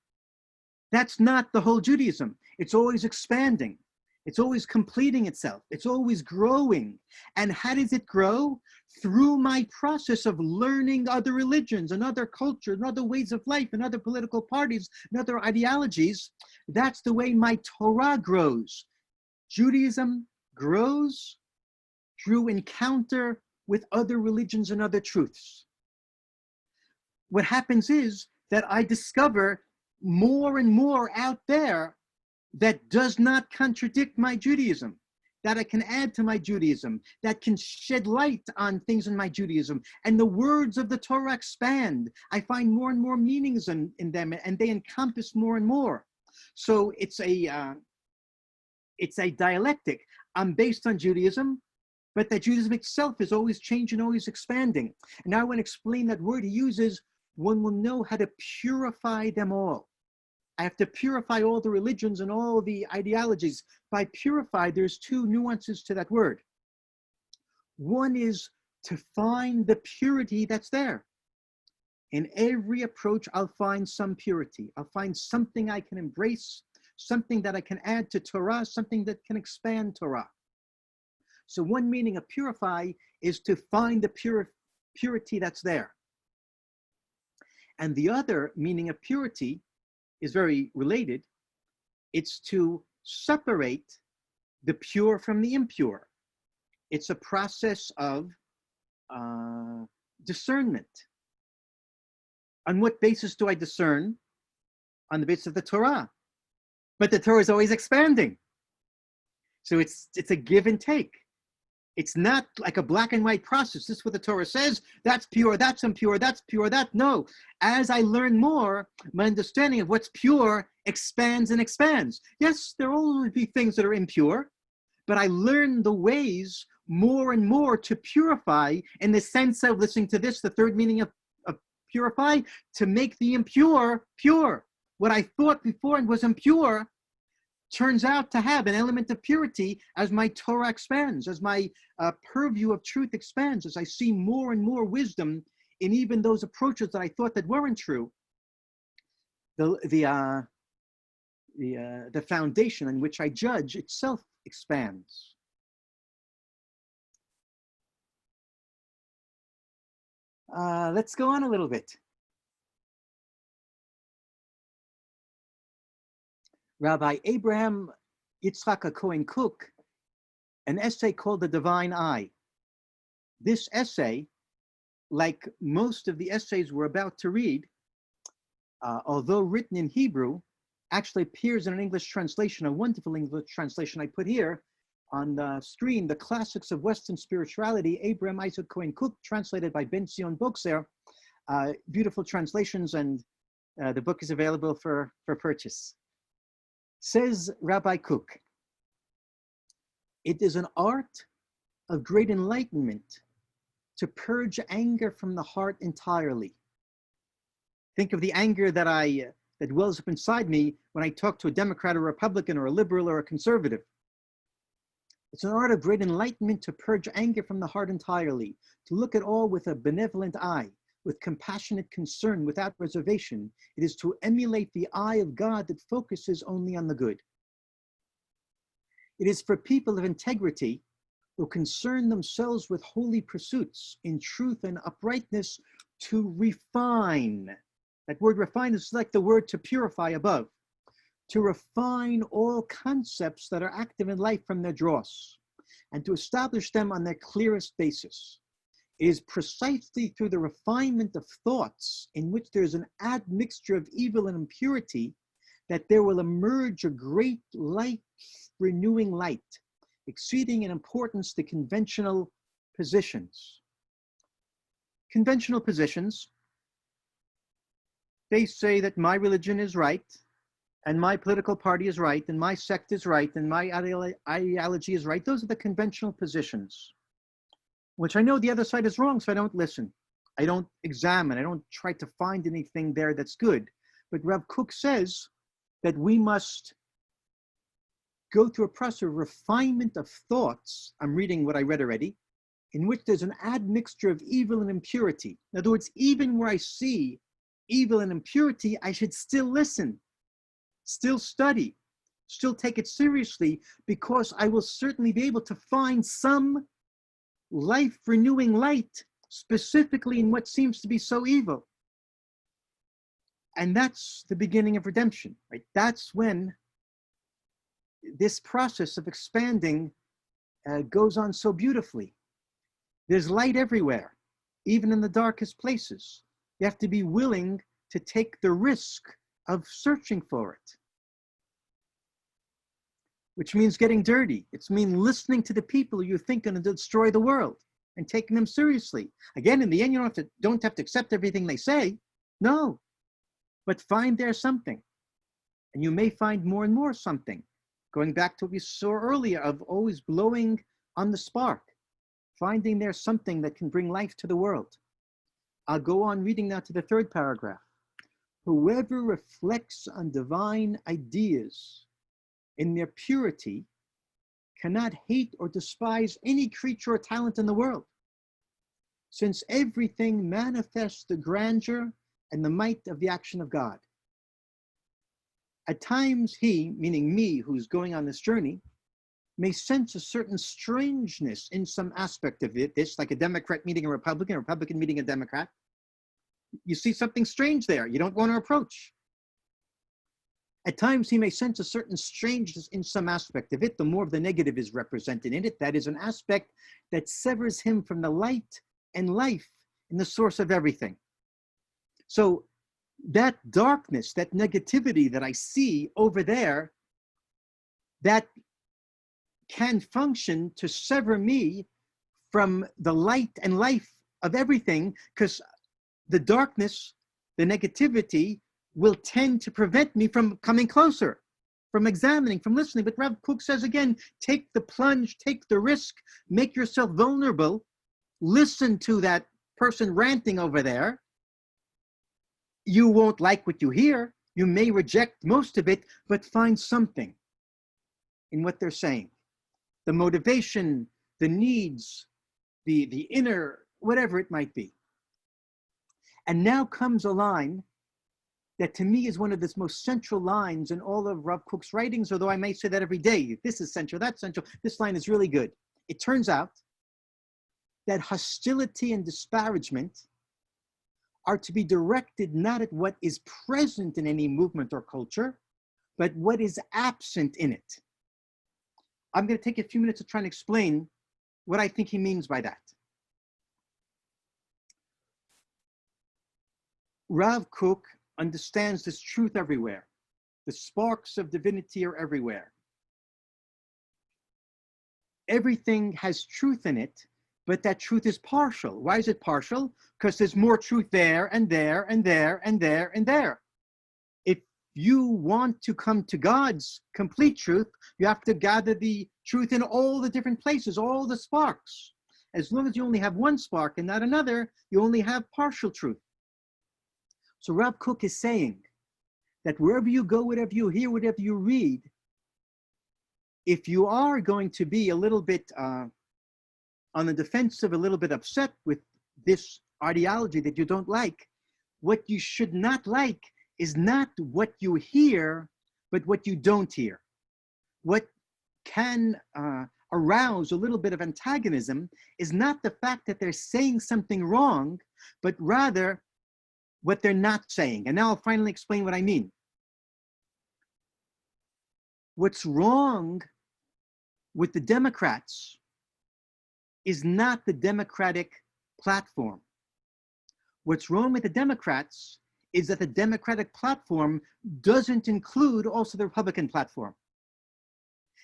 that's not the whole Judaism. It's always expanding. It's always completing itself. It's always growing. And how does it grow? Through my process of learning other religions and other cultures and other ways of life and other political parties and other ideologies. That's the way my Torah grows. Judaism grows through encounter with other religions and other truths. What happens is that I discover more and more out there that does not contradict my Judaism, that I can add to my Judaism, that can shed light on things in my Judaism. And the words of the Torah expand. I find more and more meanings in them, and they encompass more and more. So it's a dialectic. I'm based on Judaism, but that Judaism itself is always changing, always expanding. And now I want to explain that word he uses, one will know how to purify them all. I have to purify all the religions and all the ideologies. By purify, there's two nuances to that word. One is to find the purity that's there. In every approach, I'll find some purity. I'll find something I can embrace, something that I can add to Torah, something that can expand Torah. So one meaning of purify is to find the purity that's there. And the other meaning of purity is very related. It's to separate the pure from the impure. It's a process of discernment. On what basis do I discern? On the basis of the Torah. But the Torah is always expanding. So it's a give and take. It's not like a black and white process. This is what the Torah says. That's pure, that's impure, that's pure, that. No. As I learn more, my understanding of what's pure expands and expands. Yes, there will always be things that are impure, but I learn the ways more and more to purify in the sense of, listening to this, the third meaning of purify, to make the impure pure. What I thought before was impure turns out to have an element of purity as my Torah expands, as my purview of truth expands, as I see more and more wisdom in even those approaches that I thought that weren't true. The foundation on which I judge itself expands. Let's go on a little bit. Rabbi Abraham Yitzchak Cohen Cook, an essay called The Divine Eye. This essay, like most of the essays we're about to read, although written in Hebrew, actually appears in an English translation, a wonderful English translation I put here on the screen, The Classics of Western Spirituality, Abraham Isaac Cohen Cook, translated by Ben Zion Boxer. Beautiful translations, and the book is available for purchase. Says Rabbi Cook, it is an art of great enlightenment to purge anger from the heart entirely. Think of the anger that wells up inside me when I talk to a Democrat or a Republican or a liberal or a conservative. It's an art of great enlightenment to purge anger from the heart entirely, to look at all with a benevolent eye, with compassionate concern, without reservation. It is to emulate the eye of God that focuses only on the good. It is for people of integrity who concern themselves with holy pursuits in truth and uprightness to refine. That word refine is like the word to purify above. To refine all concepts that are active in life from their dross, and to establish them on their clearest basis. It is precisely through the refinement of thoughts in which there is an admixture of evil and impurity that there will emerge a great life-renewing light, exceeding in importance the conventional positions. Conventional positions, they say that my religion is right, and my political party is right, and my sect is right, and my ideology is right. Those are the conventional positions, which I know the other side is wrong, so I don't listen. I don't examine. I don't try to find anything there that's good. But Rav Kook says that we must go through a process of refinement of thoughts. I'm reading what I read already, in which there's an admixture of evil and impurity. In other words, even where I see evil and impurity, I should still listen, still study, still take it seriously, because I will certainly be able to find some life-renewing light, specifically in what seems to be so evil. And that's the beginning of redemption, right? That's when this process of expanding goes on so beautifully. There's light everywhere, even in the darkest places. You have to be willing to take the risk of searching for it, which means getting dirty. It's mean listening to the people you think are going to destroy the world and taking them seriously. Again, in the end, you don't have to accept everything they say. No, but find there something. And you may find more and more something. Going back to what we saw earlier of always blowing on the spark, finding there something that can bring life to the world. I'll go on reading now to the third paragraph. Whoever reflects on divine ideas in their purity cannot hate or despise any creature or talent in the world, since everything manifests the grandeur and the might of the action of God. At times he, meaning me, who's going on this journey, may sense a certain strangeness in some aspect of it. This, like a Democrat meeting a Republican meeting a Democrat. You see something strange there. You don't want to approach. At times he may sense a certain strangeness in some aspect of it. The more of the negative is represented in it, that is an aspect that severs him from the light and life in the source of everything. So that darkness, that negativity that I see over there, that can function to sever me from the light and life of everything, because the darkness, the negativity, will tend to prevent me from coming closer, from examining, from listening. But Rav Kook says again, take the plunge, take the risk, make yourself vulnerable, listen to that person ranting over there. You won't like what you hear. You may reject most of it, but find something in what they're saying. The motivation, the needs, the inner, whatever it might be. And now comes a line that to me is one of the most central lines in all of Rav Kook's writings, although I may say that every day. This is central, that's central. This line is really good. It turns out that hostility and disparagement are to be directed not at what is present in any movement or culture, but what is absent in it. I'm going to take a few minutes to try and explain what I think he means by that. Rav Kook understands this truth everywhere. The sparks of divinity are everywhere. Everything has truth in it, but that truth is partial. Why is it partial? Because there's more truth there and there and there and there and there. If you want to come to God's complete truth, you have to gather the truth in all the different places, all the sparks. As long as you only have one spark and not another, you only have partial truth. So Rav Kook is saying that wherever you go, whatever you hear, whatever you read, if you are going to be a little bit on the defensive, a little bit upset with this ideology that you don't like, what you should not like is not what you hear, but what you don't hear. What can arouse a little bit of antagonism is not the fact that they're saying something wrong, but rather what they're not saying. And now I'll finally explain what I mean. What's wrong with the Democrats is not the Democratic platform. What's wrong with the Democrats is that the Democratic platform doesn't include also the Republican platform.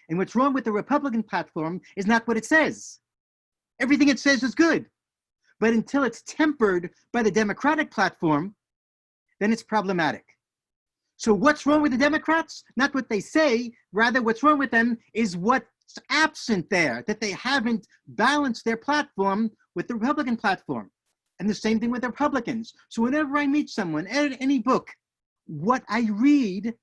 And what's wrong with the Republican platform is not what it says. Everything it says is good. But until it's tempered by the Democratic platform, then it's problematic. So what's wrong with the Democrats? Not what they say, rather what's wrong with them is what's absent there, that they haven't balanced their platform with the Republican platform. And the same thing with the Republicans. So whenever I meet someone, any book, what I read,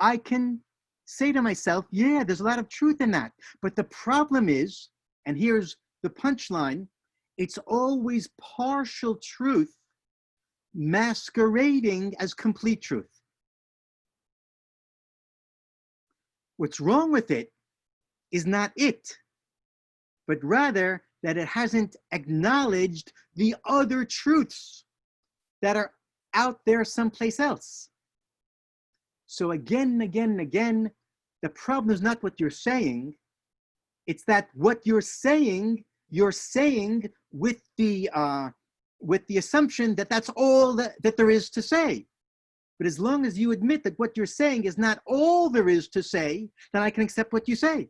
I can say to myself, yeah, there's a lot of truth in that. But the problem is, and here's the punchline, it's always partial truth masquerading as complete truth. What's wrong with it is not it, but rather that it hasn't acknowledged the other truths that are out there someplace else. So again and again and again, the problem is not what you're saying, it's that what you're saying with the assumption that that's all that there is to say. But as long as you admit that what you're saying is not all there is to say, then I can accept what you say.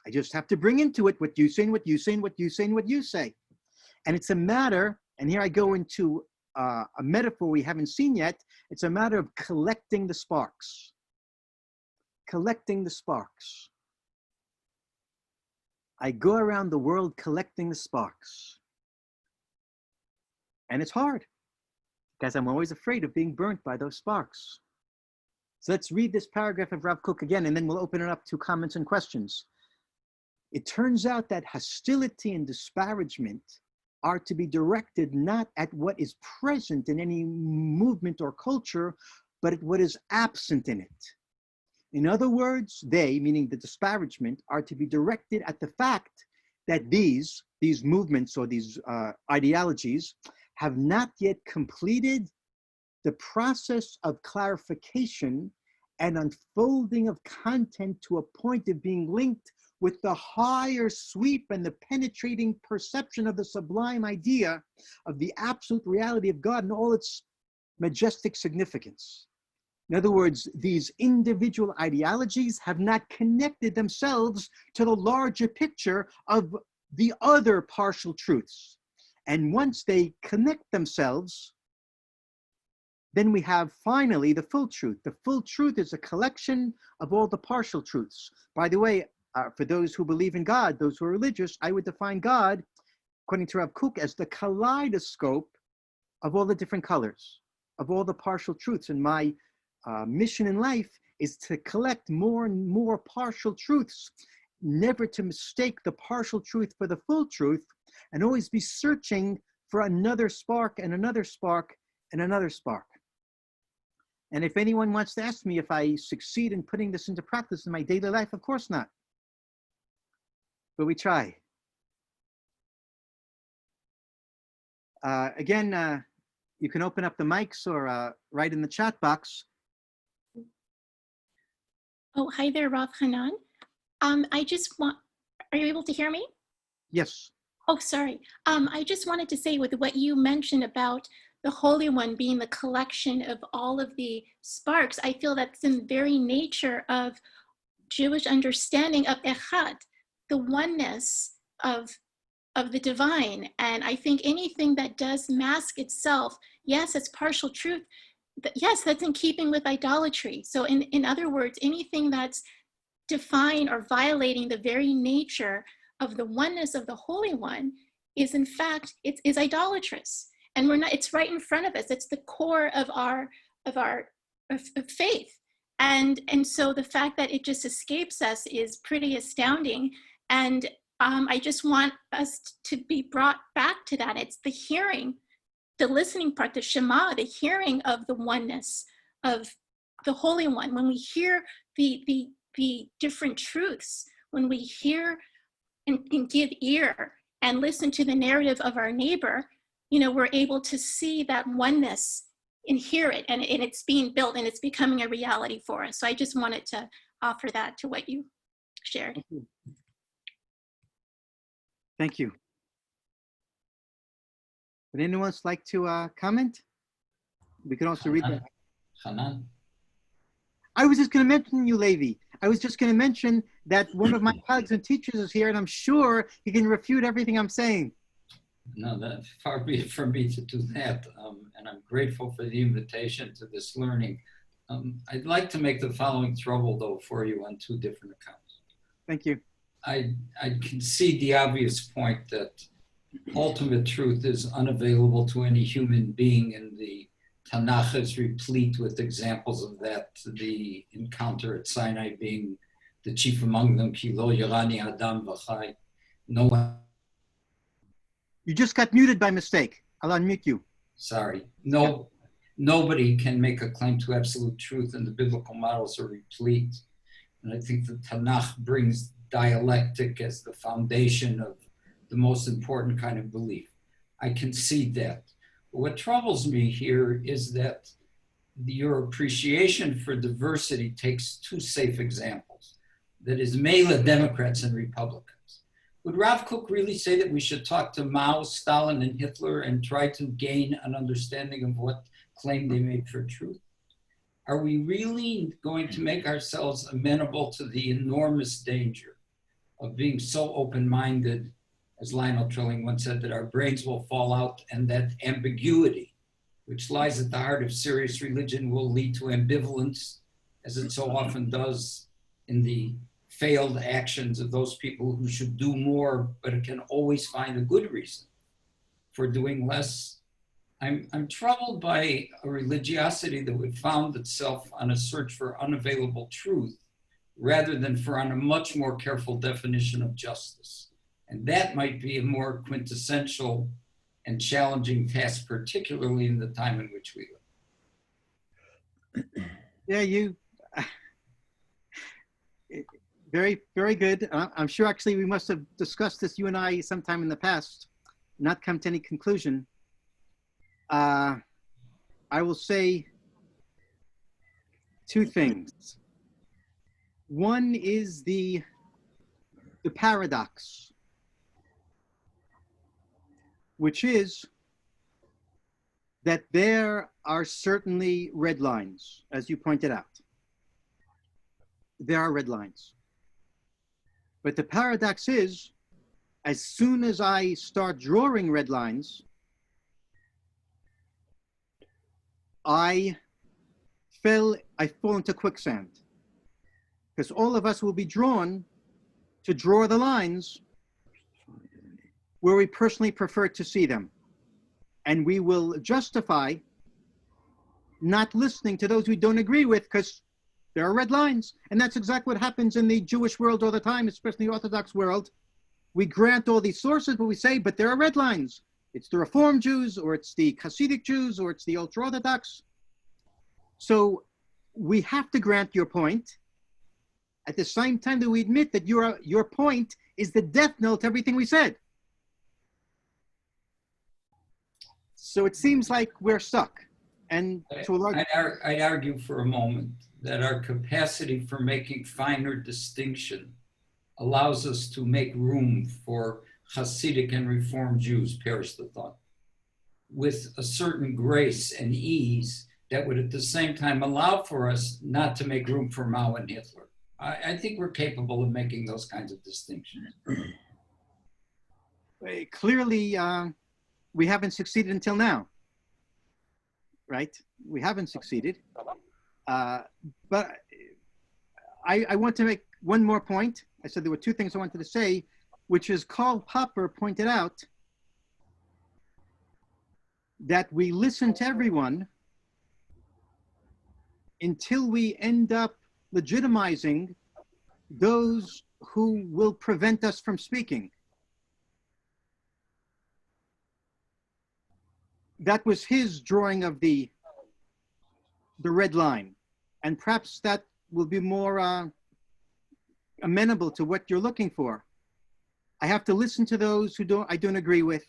I just have to bring into it what you say and what you say and what you say and what you say. And it's a matter, and here I go into a metaphor we haven't seen yet, it's a matter of collecting the sparks. Collecting the sparks. I go around the world collecting the sparks. And it's hard, because I'm always afraid of being burnt by those sparks. So let's read this paragraph of Rav Kook again, and then we'll open it up to comments and questions. It turns out that hostility and disparagement are to be directed not at what is present in any movement or culture, but at what is absent in it. In other words, they, meaning the disparagement, are to be directed at the fact that these movements or these ideologies have not yet completed the process of clarification and unfolding of content to a point of being linked with the higher sweep and the penetrating perception of the sublime idea of the absolute reality of God and all its majestic significance. In other words, these individual ideologies have not connected themselves to the larger picture of the other partial truths. And once they connect themselves, then we have finally the full truth. The full truth is a collection of all the partial truths. By the way, for those who believe in God, those who are religious, I would define God, according to Rav Kook, as the kaleidoscope of all the different colors, of all the partial truths. And my mission in life is to collect more and more partial truths, never to mistake the partial truth for the full truth, and always be searching for another spark and another spark and another spark. And if anyone wants to ask me if I succeed in putting this into practice in my daily life, of course not. But we try. Again, you can open up the mics or write in the chat box. Oh, hi there, Rav Hanan. I just want, are you able to hear me? Yes. Oh, sorry. I just wanted to say with what you mentioned about the Holy One being the collection of all of the sparks, I feel that's in the very nature of Jewish understanding of Echad, the oneness of the divine. And I think anything that does mask itself, yes, it's partial truth, but yes, that's in keeping with idolatry. So in other words, anything that's defying or violating the very nature of the oneness of the Holy One is in fact, is idolatrous. And we're not, it's right in front of us. It's the core of our faith. And so the fact that it just escapes us is pretty astounding. And I just want us to be brought back to that. It's the hearing, the listening part, the Shema, the hearing of the oneness of the Holy One. When we hear the different truths, when we hear and give ear and listen to the narrative of our neighbor, you know, we're able to see that oneness and hear it, and it's being built and it's becoming a reality for us. So I just wanted to offer that to what you shared. Thank you. Thank you. Would anyone else like to comment? We can also read that. Hanan. I was just going to mention you, Levi. I was just going to mention that one of my colleagues and teachers is here, and I'm sure he can refute everything I'm saying. No, that far be it from me to do that. And I'm grateful for the invitation to this learning. I'd like to make the following trouble, though, for you on two different accounts. Thank you. I concede the obvious point that ultimate truth is unavailable to any human being in the Tanakh is replete with examples of that, the encounter at Sinai being the chief among them, Ki lo yarani adam v'chai. No one. You just got muted by mistake. I'll unmute you. Sorry. No, nobody can make a claim to absolute truth, and the biblical models are replete. And I think the Tanakh brings dialectic as the foundation of the most important kind of belief. I concede that. But what troubles me here is that your appreciation for diversity takes two safe examples. That is, Mela Democrats and Republicans. Would Rav Kook really say that we should talk to Mao, Stalin, and Hitler and try to gain an understanding of what claim they made for truth? Are we really going to make ourselves amenable to the enormous danger of being so open-minded, as Lionel Trilling once said, that our brains will fall out, and that ambiguity, which lies at the heart of serious religion, will lead to ambivalence, as it so often does in the failed actions of those people who should do more, but can always find a good reason for doing less. I'm troubled by a religiosity that would found itself on a search for unavailable truth rather than for on a much more careful definition of justice. And that might be a more quintessential and challenging task, particularly in the time in which we live. Yeah, very, very good. I'm sure actually we must have discussed this, you and I, sometime in the past, not come to any conclusion. I will say two things. One is the paradox, which is that there are certainly red lines, as you pointed out. There are red lines. But the paradox is, as soon as I start drawing red lines, I fall into quicksand, because all of us will be drawn to draw the lines where we personally prefer to see them. And we will justify not listening to those we don't agree with because there are red lines. And that's exactly what happens in the Jewish world all the time, especially the Orthodox world. We grant all these sources, but we say, but there are red lines. It's the Reform Jews, or it's the Hasidic Jews, or it's the ultra-Orthodox. So we have to grant your point at the same time that we admit that your point is the death knell to everything we said. So it seems like we're stuck. And to a large... I'd argue for a moment that our capacity for making finer distinction allows us to make room for Hasidic and Reform Jews, perish the thought, with a certain grace and ease that would at the same time allow for us not to make room for Mao and Hitler. I think we're capable of making those kinds of distinctions. Clearly, we haven't succeeded until now, right? We haven't succeeded. But I want to make one more point. I said there were two things I wanted to say, which is Karl Popper pointed out that we listen to everyone until we end up legitimizing those who will prevent us from speaking. That was his drawing of the red line. And perhaps that will be more amenable to what you're looking for. I have to listen to those who I don't agree with.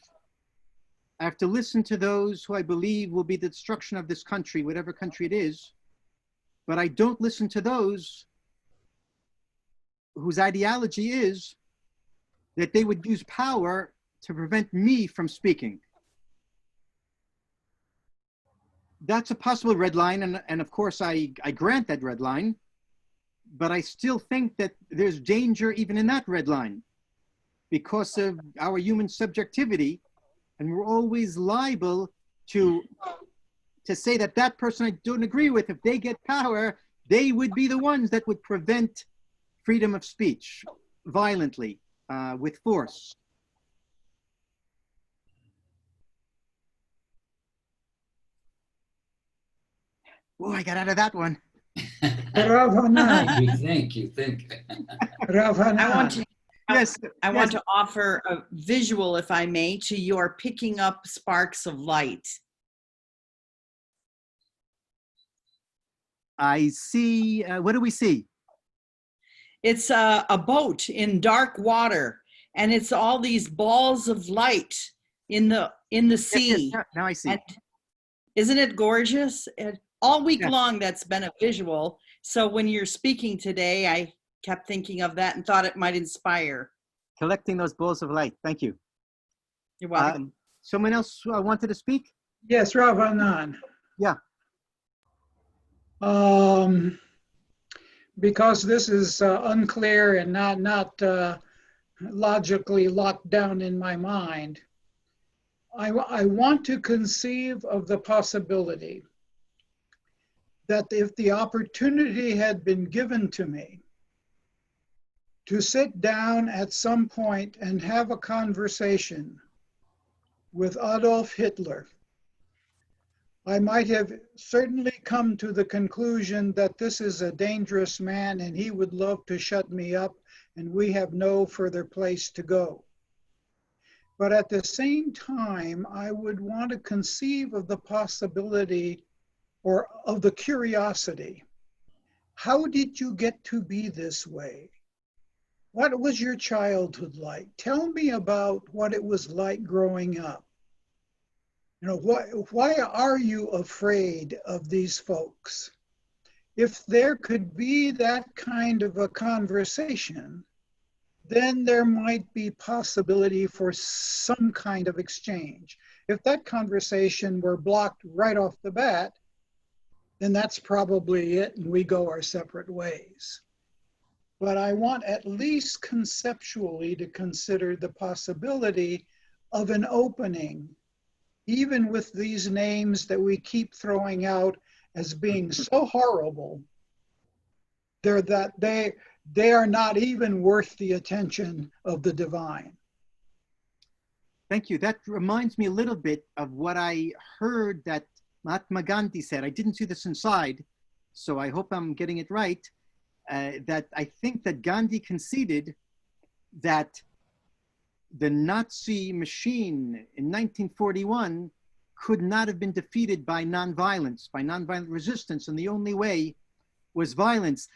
I have to listen to those who I believe will be the destruction of this country, whatever country it is. But I don't listen to those whose ideology is that they would use power to prevent me from speaking. That's a possible red line, and of course I grant that red line, but I still think that there's danger even in that red line because of our human subjectivity, and we're always liable to say that that person I don't agree with, if they get power, they would be the ones that would prevent freedom of speech violently, with force. Oh, I got out of that one. Rav Hanan, You think. Rav I want Hanan. to Yes. I yes. want to offer a visual, if I may, to your picking up sparks of light. I see. What do we see? It's a boat in dark water, and it's all these balls of light in the Yes, sea. yes, now I see. And isn't it gorgeous? All week Yes. long, that's been a visual. So when you're speaking today, I kept thinking of that and thought it might inspire. Collecting those balls of light. Thank you. You're welcome. Someone else wanted to speak? Yes, Rav Hanan. Yeah. Because this is unclear and not logically locked down in my mind, I want to conceive of the possibility that if the opportunity had been given to me to sit down at some point and have a conversation with Adolf Hitler, I might have certainly come to the conclusion that this is a dangerous man and he would love to shut me up and we have no further place to go. But at the same time, I would want to conceive of the possibility or of the curiosity. How did you get to be this way? What was your childhood like? Tell me about what it was like growing up. You know, why are you afraid of these folks? If there could be that kind of a conversation, then there might be possibility for some kind of exchange. If that conversation were blocked right off the bat, then that's probably it and we go our separate ways. But I want at least conceptually to consider the possibility of an opening, even with these names that we keep throwing out as being so horrible, they are not even worth the attention of the divine. Thank you. That reminds me a little bit of what I heard that Mahatma Gandhi said. I didn't see this inside, so I hope I'm getting it right. That I think that Gandhi conceded that the Nazi machine in 1941 could not have been defeated by nonviolence, by nonviolent resistance, and the only way was violence.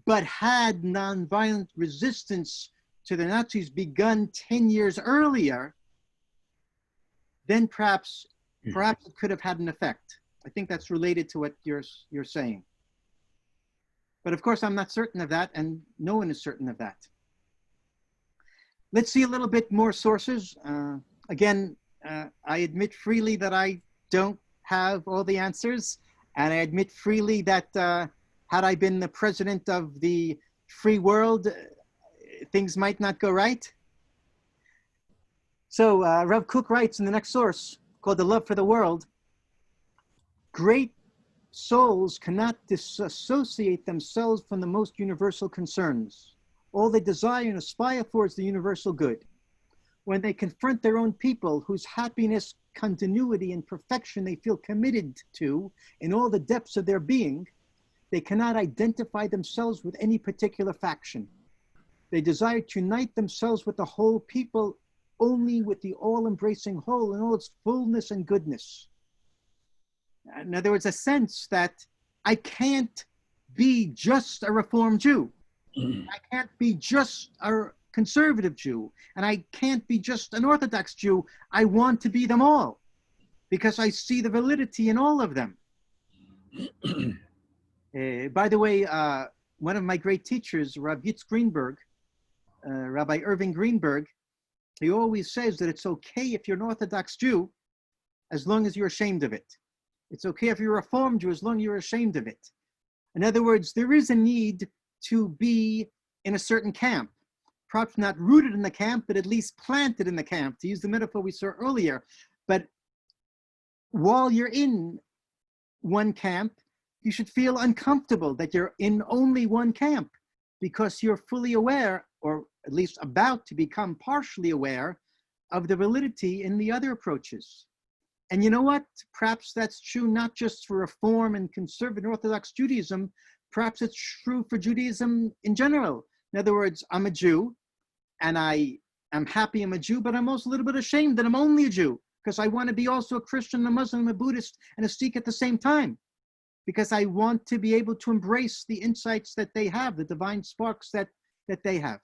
But had nonviolent resistance to the Nazis begun 10 years earlier, then perhaps it could have had an effect. I think that's related to what you're saying. But of course, I'm not certain of that, and no one is certain of that. Let's see a little bit more sources. Again, I admit freely that I don't have all the answers, and I admit freely that had I been the president of the free world, things might not go right. So Rav Kook writes in the next source, called The Love for the World, great souls cannot disassociate themselves from the most universal concerns. All they desire and aspire for is the universal good. When they confront their own people whose happiness, continuity, and perfection they feel committed to in all the depths of their being, they cannot identify themselves with any particular faction. They desire to unite themselves with the whole people only with the all-embracing whole in all its fullness and goodness. In other words, a sense that I can't be just a Reformed Jew. I can't be just a conservative Jew, and I can't be just an Orthodox Jew. I want to be them all because I see the validity in all of them. By the way, one of my great teachers, Rav Yitz Greenberg, Rabbi Irving Greenberg, he always says that it's okay if you're an Orthodox Jew as long as you're ashamed of it. It's okay if you're a Reformed Jew as long as you're ashamed of it. In other words, there is a need to be in a certain camp, perhaps not rooted in the camp, but at least planted in the camp, to use the metaphor we saw earlier. But while you're in one camp, you should feel uncomfortable that you're in only one camp because you're fully aware, or at least about to become partially aware, of the validity in the other approaches. And you know what? Perhaps that's true not just for Reform and Conservative Orthodox Judaism, perhaps it's true for Judaism in general. In other words, I'm a Jew, and I am happy I'm a Jew, but I'm also a little bit ashamed that I'm only a Jew, because I want to be also a Christian, a Muslim, a Buddhist, and a Sikh at the same time, because I want to be able to embrace the insights that they have, the divine sparks that they have.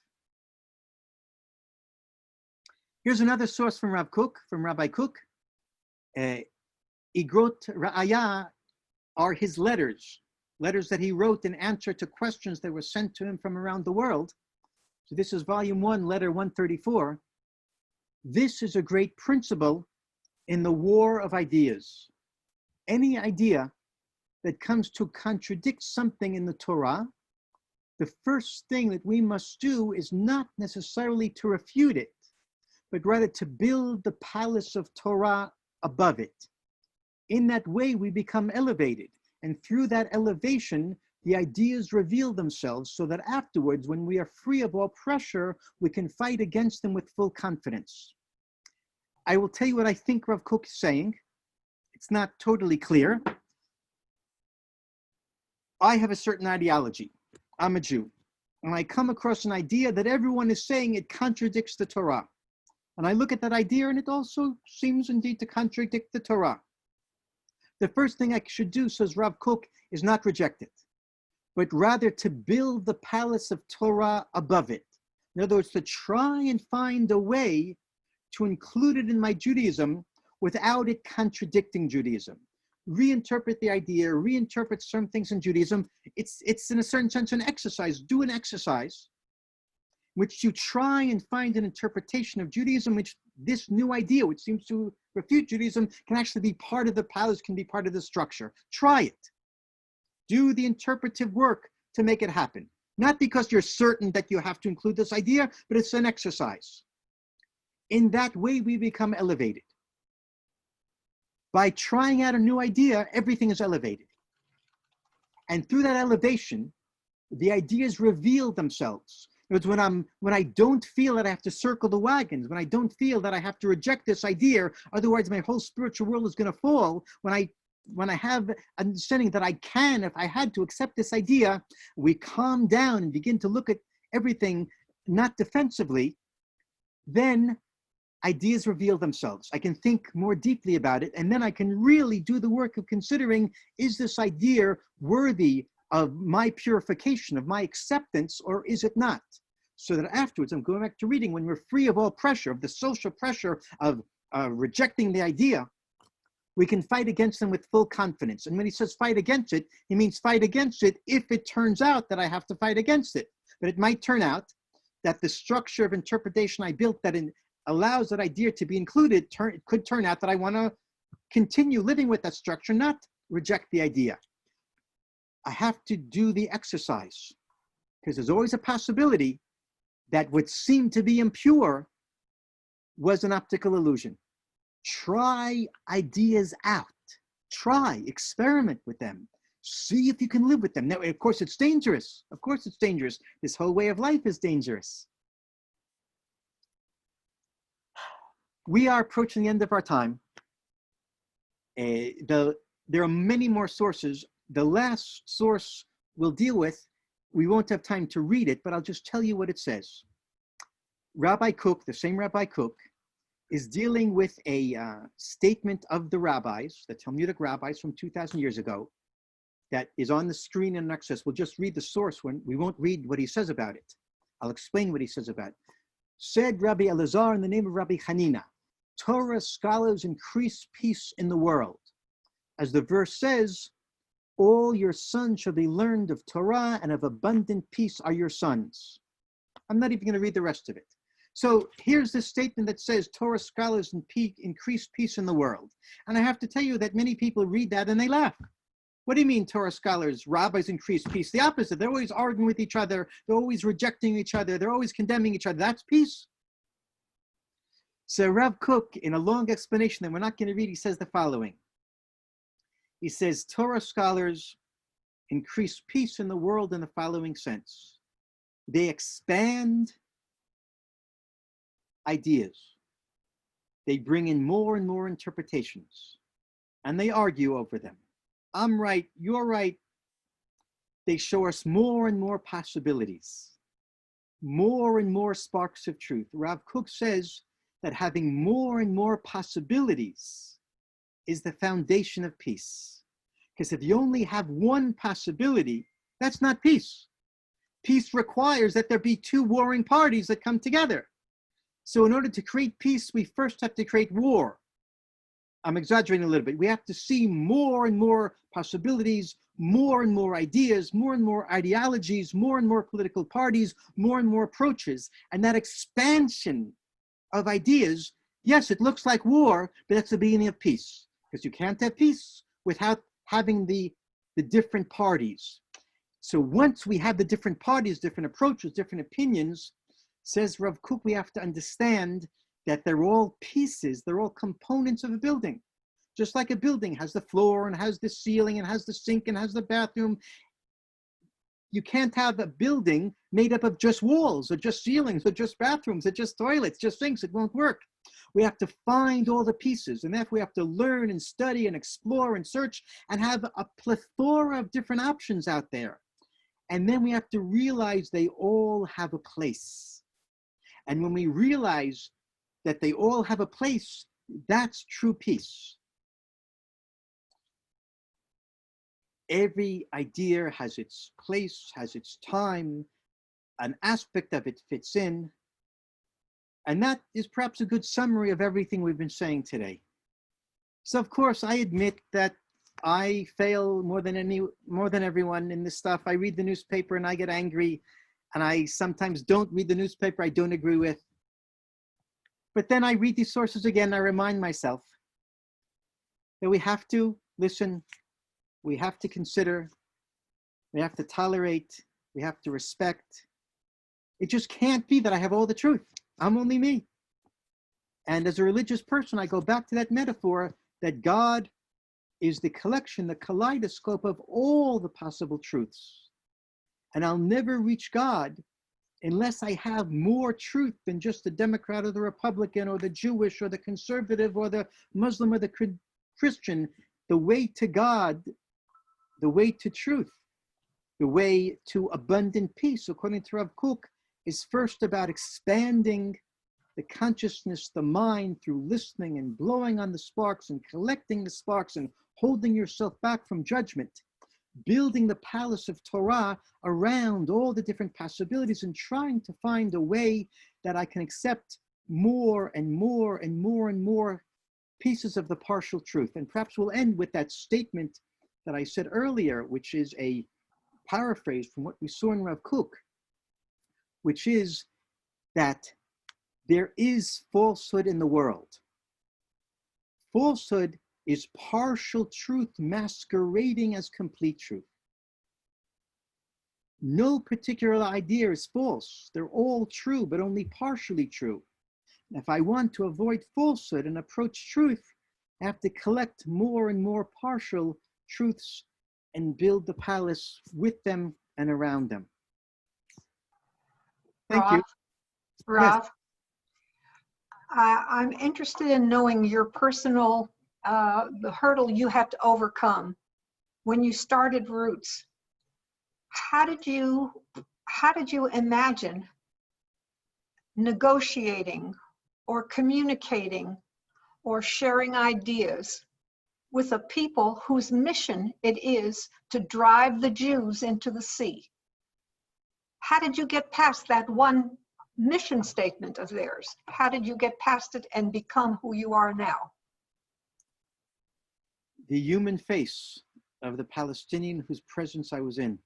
Here's another source from Rabbi Kook. Igrot Ra'aya are his letters that he wrote in answer to questions that were sent to him from around the world. So this is volume 1, letter 134. This is a great principle in the war of ideas. Any idea that comes to contradict something in the Torah, the first thing that we must do is not necessarily to refute it, but rather to build the palace of Torah above it. In that way, we become elevated. And through that elevation, the ideas reveal themselves so that afterwards, when we are free of all pressure, we can fight against them with full confidence. I will tell you what I think Rav Kook is saying. It's not totally clear. I have a certain ideology. I'm a Jew. And I come across an idea that everyone is saying it contradicts the Torah. And I look at that idea and it also seems indeed to contradict the Torah. The first thing I should do, says Rav Kook, is not reject it, but rather to build the palace of Torah above it. In other words, to try and find a way to include it in my Judaism without it contradicting Judaism. Reinterpret the idea, reinterpret certain things in Judaism. It's in a certain sense an exercise. Do an exercise which you try and find an interpretation of Judaism, which this new idea, which seems to refute Judaism, can actually be part of the palace, can be part of the structure. Try it. Do the interpretive work to make it happen. Not because you're certain that you have to include this idea, but it's an exercise. In that way, we become elevated. By trying out a new idea, everything is elevated. And through that elevation, the ideas reveal themselves. It's when I don't feel that I have to circle the wagons, when I don't feel that I have to reject this idea, otherwise my whole spiritual world is going to fall. When I have understanding that I can, if I had to accept this idea, we calm down and begin to look at everything not defensively, then ideas reveal themselves. I can think more deeply about it, and then I can really do the work of considering, is this idea worthy of my purification, of my acceptance, or is it not? So that afterwards, I'm going back to reading, when we're free of all pressure, of the social pressure of rejecting the idea, we can fight against them with full confidence. And when he says fight against it, he means fight against it if it turns out that I have to fight against it. But it might turn out that the structure of interpretation I built that allows that idea to be included, it could turn out that I want to continue living with that structure, not reject the idea. I have to do the exercise, because there's always a possibility that what seemed to be impure was an optical illusion. Try ideas out. Try, experiment with them. See if you can live with them. Now, of course, it's dangerous. Of course, it's dangerous. This whole way of life is dangerous. We are approaching the end of our time. There are many more sources. The last source we'll deal with, we won't have time to read it, but I'll just tell you what it says. Rabbi Kook, the same Rabbi Kook, is dealing with a statement of the rabbis, the Talmudic rabbis from 2,000 years ago, that is on the screen in access. We'll just read the source when we won't read what he says about it. I'll explain what he says about it. Said Rabbi Elazar in the name of Rabbi Hanina, Torah scholars increase peace in the world. As the verse says, all your sons shall be learned of Torah, and of abundant peace are your sons. I'm not even going to read the rest of it. So here's this statement that says Torah scholars increase peace in the world. And I have to tell you that many people read that and they laugh. What do you mean Torah scholars, rabbis increase peace? The opposite. They're always arguing with each other. They're always rejecting each other. They're always condemning each other. That's peace. So Rav Kook, in a long explanation that we're not going to read, he says the following. He says Torah scholars increase peace in the world in the following sense. They expand ideas. they bring in more and more interpretations, and they argue over them. I'm right, you're right. They show us more and more possibilities, more and more sparks of truth. Rav Kook says that having more and more possibilities is the foundation of peace. Because if you only have one possibility, that's not peace. Peace requires that there be two warring parties that come together. So in order to create peace, we first have to create war. I'm exaggerating a little bit. We have to see more and more possibilities, more and more ideas, more and more ideologies, more and more political parties, more and more approaches. And that expansion of ideas, yes, it looks like war, but that's the beginning of peace. Because you can't have peace without having the different parties. So once we have the different parties, different approaches, different opinions, says Rav Kook, we have to understand that they're all pieces, they're all components of a building. Just like a building has the floor and has the ceiling and has the sink and has the bathroom. You can't have a building made up of just walls or just ceilings or just bathrooms or just toilets, just sinks. It won't work. We have to find all the pieces, and therefore we have to learn and study and explore and search and have a plethora of different options out there. And then we have to realize they all have a place. And when we realize that they all have a place, that's true peace. Every idea has its place, has its time, an aspect of it fits in. And that is perhaps a good summary of everything we've been saying today. So of course, I admit that I fail more than everyone in this stuff. I read the newspaper and I get angry, and I sometimes don't read the newspaper I don't agree with. But then I read these sources again, and I remind myself that we have to listen, we have to consider, we have to tolerate, we have to respect. It just can't be that I have all the truth. I'm only me. And as a religious person, I go back to that metaphor that God is the collection, the kaleidoscope of all the possible truths. And I'll never reach God unless I have more truth than just the Democrat or the Republican or the Jewish or the conservative or the Muslim or the Christian. The way to God, the way to truth, the way to abundant peace, according to Rav Kook, is first about expanding the consciousness, the mind, through listening and blowing on the sparks and collecting the sparks and holding yourself back from judgment, building the palace of Torah around all the different possibilities and trying to find a way that I can accept more and more and more and more pieces of the partial truth. And perhaps we'll end with that statement that I said earlier, which is a paraphrase from what we saw in Rav Kook, which is that there is falsehood in the world. Falsehood is partial truth masquerading as complete truth. No particular idea is false. They're all true, but only partially true. And if I want to avoid falsehood and approach truth, I have to collect more and more partial truths and build the palace with them and around them. Thank you. Rav, I'm interested in knowing your personal, the hurdle you had to overcome when you started Roots. How did you imagine negotiating or communicating or sharing ideas with a people whose mission it is to drive the Jews into the sea? How did you get past that one mission statement of theirs? How did you get past it and become who you are now? The human face of the Palestinian whose presence I was in.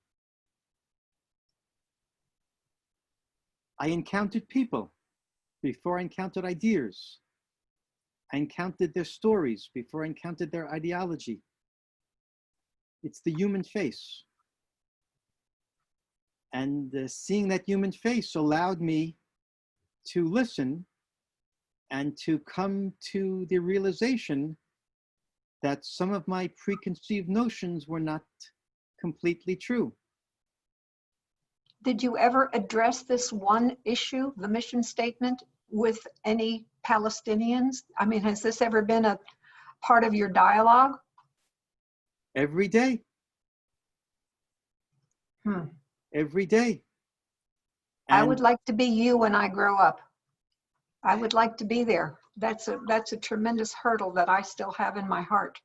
I encountered people before I encountered ideas. I encountered their stories before I encountered their ideology. It's the human face. And seeing that human face allowed me to listen and to come to the realization that some of my preconceived notions were not completely true. Did you ever address this one issue, the mission statement, with any Palestinians? I mean, has this ever been a part of your dialogue? Every day. Every day. I would And like to be you when I grow up. I would like to be there. That's a tremendous hurdle that I still have in my heart.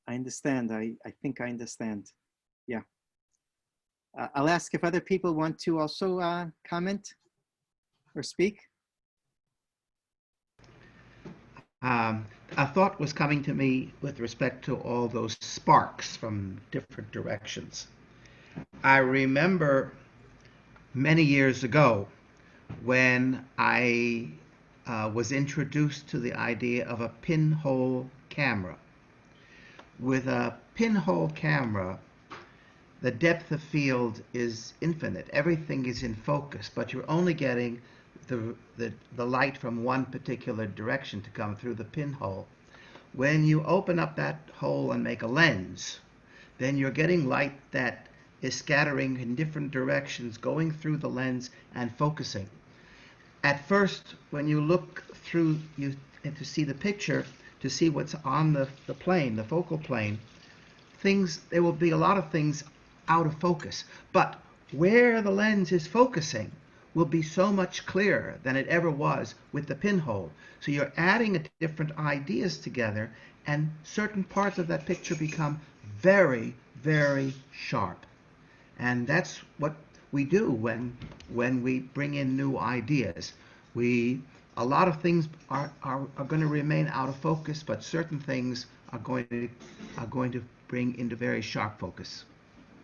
I understand. I think I understand. Yeah. I'll ask if other people want to also comment or speak. A thought was coming to me with respect to all those sparks from different directions. I remember many years ago when I was introduced to the idea of a pinhole camera. With a pinhole camera, the depth of field is infinite. Everything is in focus, but you're only getting the light from one particular direction to come through the pinhole. When you open up that hole and make a lens, then you're getting light that is scattering in different directions, going through the lens and focusing. At first, when you look through to see the picture, to see what's on the plane, the focal plane, there will be a lot of things out of focus. But where the lens is focusing will be so much clearer than it ever was with the pinhole. So you're adding different ideas together, and certain parts of that picture become very, very sharp. And that's what we do when we bring in new ideas. A lot of things are going to remain out of focus, but certain things are going to bring into very sharp focus.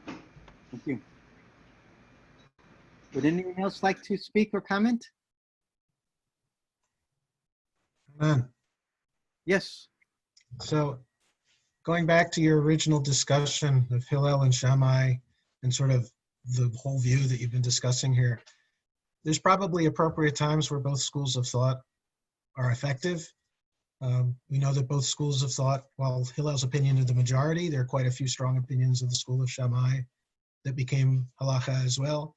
Thank you. Would anyone else like to speak or comment? Yes. So going back to your original discussion of Hillel and Shammai and sort of the whole view that you've been discussing here, there's probably appropriate times where both schools of thought are effective. We know that both schools of thought, while Hillel's opinion is the majority, there are quite a few strong opinions of the school of Shammai that became halacha as well,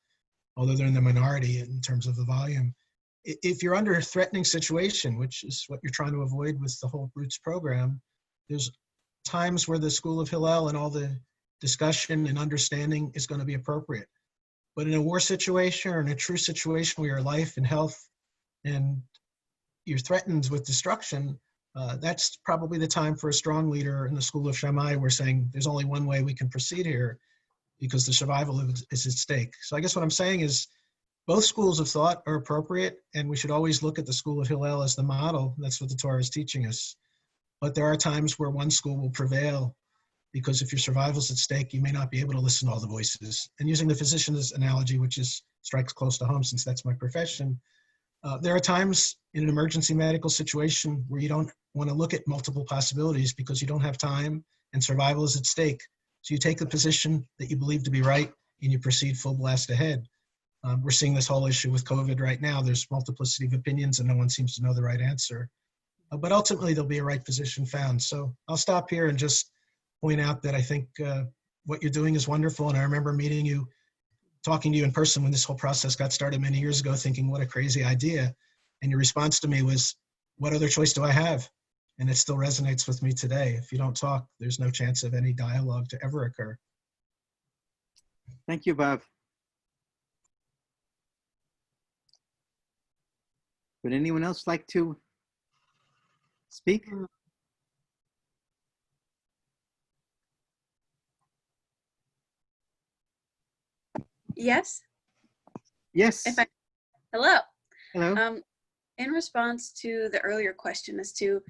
although they're in the minority in terms of the volume. If you're under a threatening situation, which is what you're trying to avoid with the whole Roots program, there's times where the school of Hillel and all the discussion and understanding is going to be appropriate. But in a war situation or in a true situation where your life and health and you're threatened with destruction, that's probably the time for a strong leader in the school of Shammai. We're saying there's only one way we can proceed here because the survival is at stake. So I guess what I'm saying is both schools of thought are appropriate, and we should always look at the school of Hillel as the model. That's what the Torah is teaching us. But there are times where one school will prevail because if your survival is at stake, you may not be able to listen to all the voices. And using the physician's analogy, which strikes close to home since that's my profession, there are times in an emergency medical situation where you don't want to look at multiple possibilities because you don't have time and survival is at stake. So you take the position that you believe to be right and you proceed full blast ahead. We're seeing this whole issue with COVID right now. There's multiplicity of opinions and no one seems to know the right answer. But ultimately there'll be a right position found. So I'll stop here and just point out that I think what you're doing is wonderful. And I remember meeting you, talking to you in person when this whole process got started many years ago, thinking what a crazy idea. And your response to me was, what other choice do I have? And it still resonates with me today. If you don't talk, there's no chance of any dialogue to ever occur. Thank you, Bob. Would anyone else like to speak? Yes. Yes. Hello. Hello. In response to the earlier question as to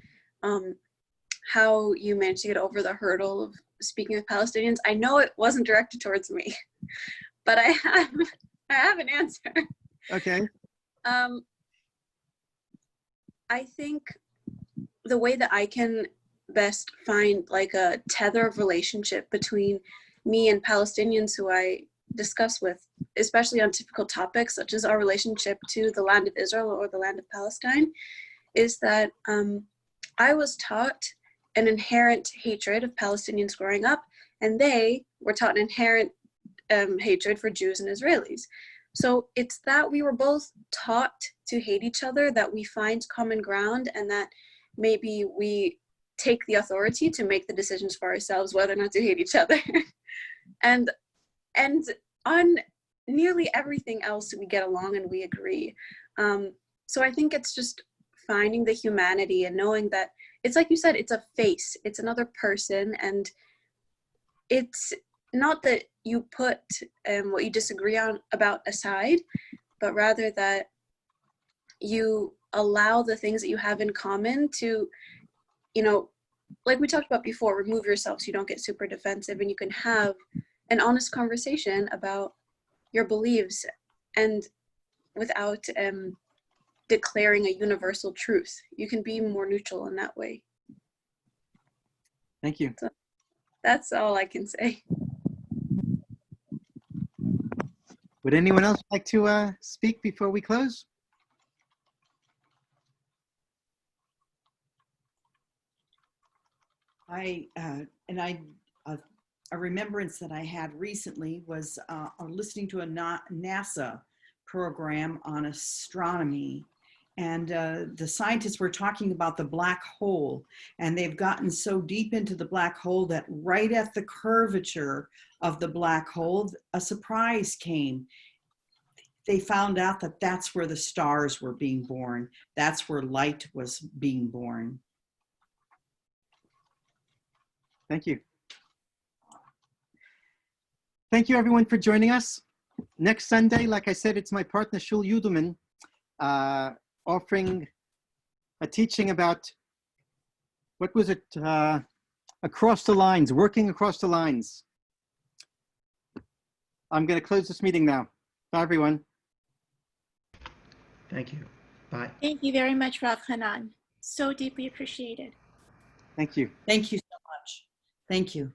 how you managed to get over the hurdle of speaking with Palestinians, I know it wasn't directed towards me, but I have an answer. Okay. I think the way that I can best find like a tether of relationship between me and Palestinians who I discuss with, especially on difficult topics such as our relationship to the land of Israel or the land of Palestine, is that I was taught an inherent hatred of Palestinians growing up, and they were taught an inherent hatred for Jews and Israelis. So it's that we were both taught to hate each other, that we find common ground, and that maybe we take the authority to make the decisions for ourselves whether or not to hate each other. and on nearly everything else we get along and we agree. So I think it's just finding the humanity and knowing that it's like you said, it's a face, it's another person, and it's not that you put what you disagree on about aside, but rather that you allow the things that you have in common to, you know, like we talked about before, remove yourself so you don't get super defensive, and you can have an honest conversation about your beliefs and without declaring a universal truth. You can be more neutral in that way. Thank you. So that's all I can say. Would anyone else like to speak before we close? A remembrance that I had recently was listening to a NASA program on astronomy. And the scientists were talking about the black hole, and they've gotten so deep into the black hole that right at the curvature of the black hole, a surprise came. They found out that that's where the stars were being born. That's where light was being born. Thank you. Thank you everyone for joining us. Next Sunday, like I said, it's my partner Shul Yudelman offering a teaching about, what was it? Across the lines, working across the lines. I'm going to close this meeting now. Bye everyone. Thank you. Bye. Thank you very much, Rav Hanan. So deeply appreciated. Thank you. Thank you so much. Thank you.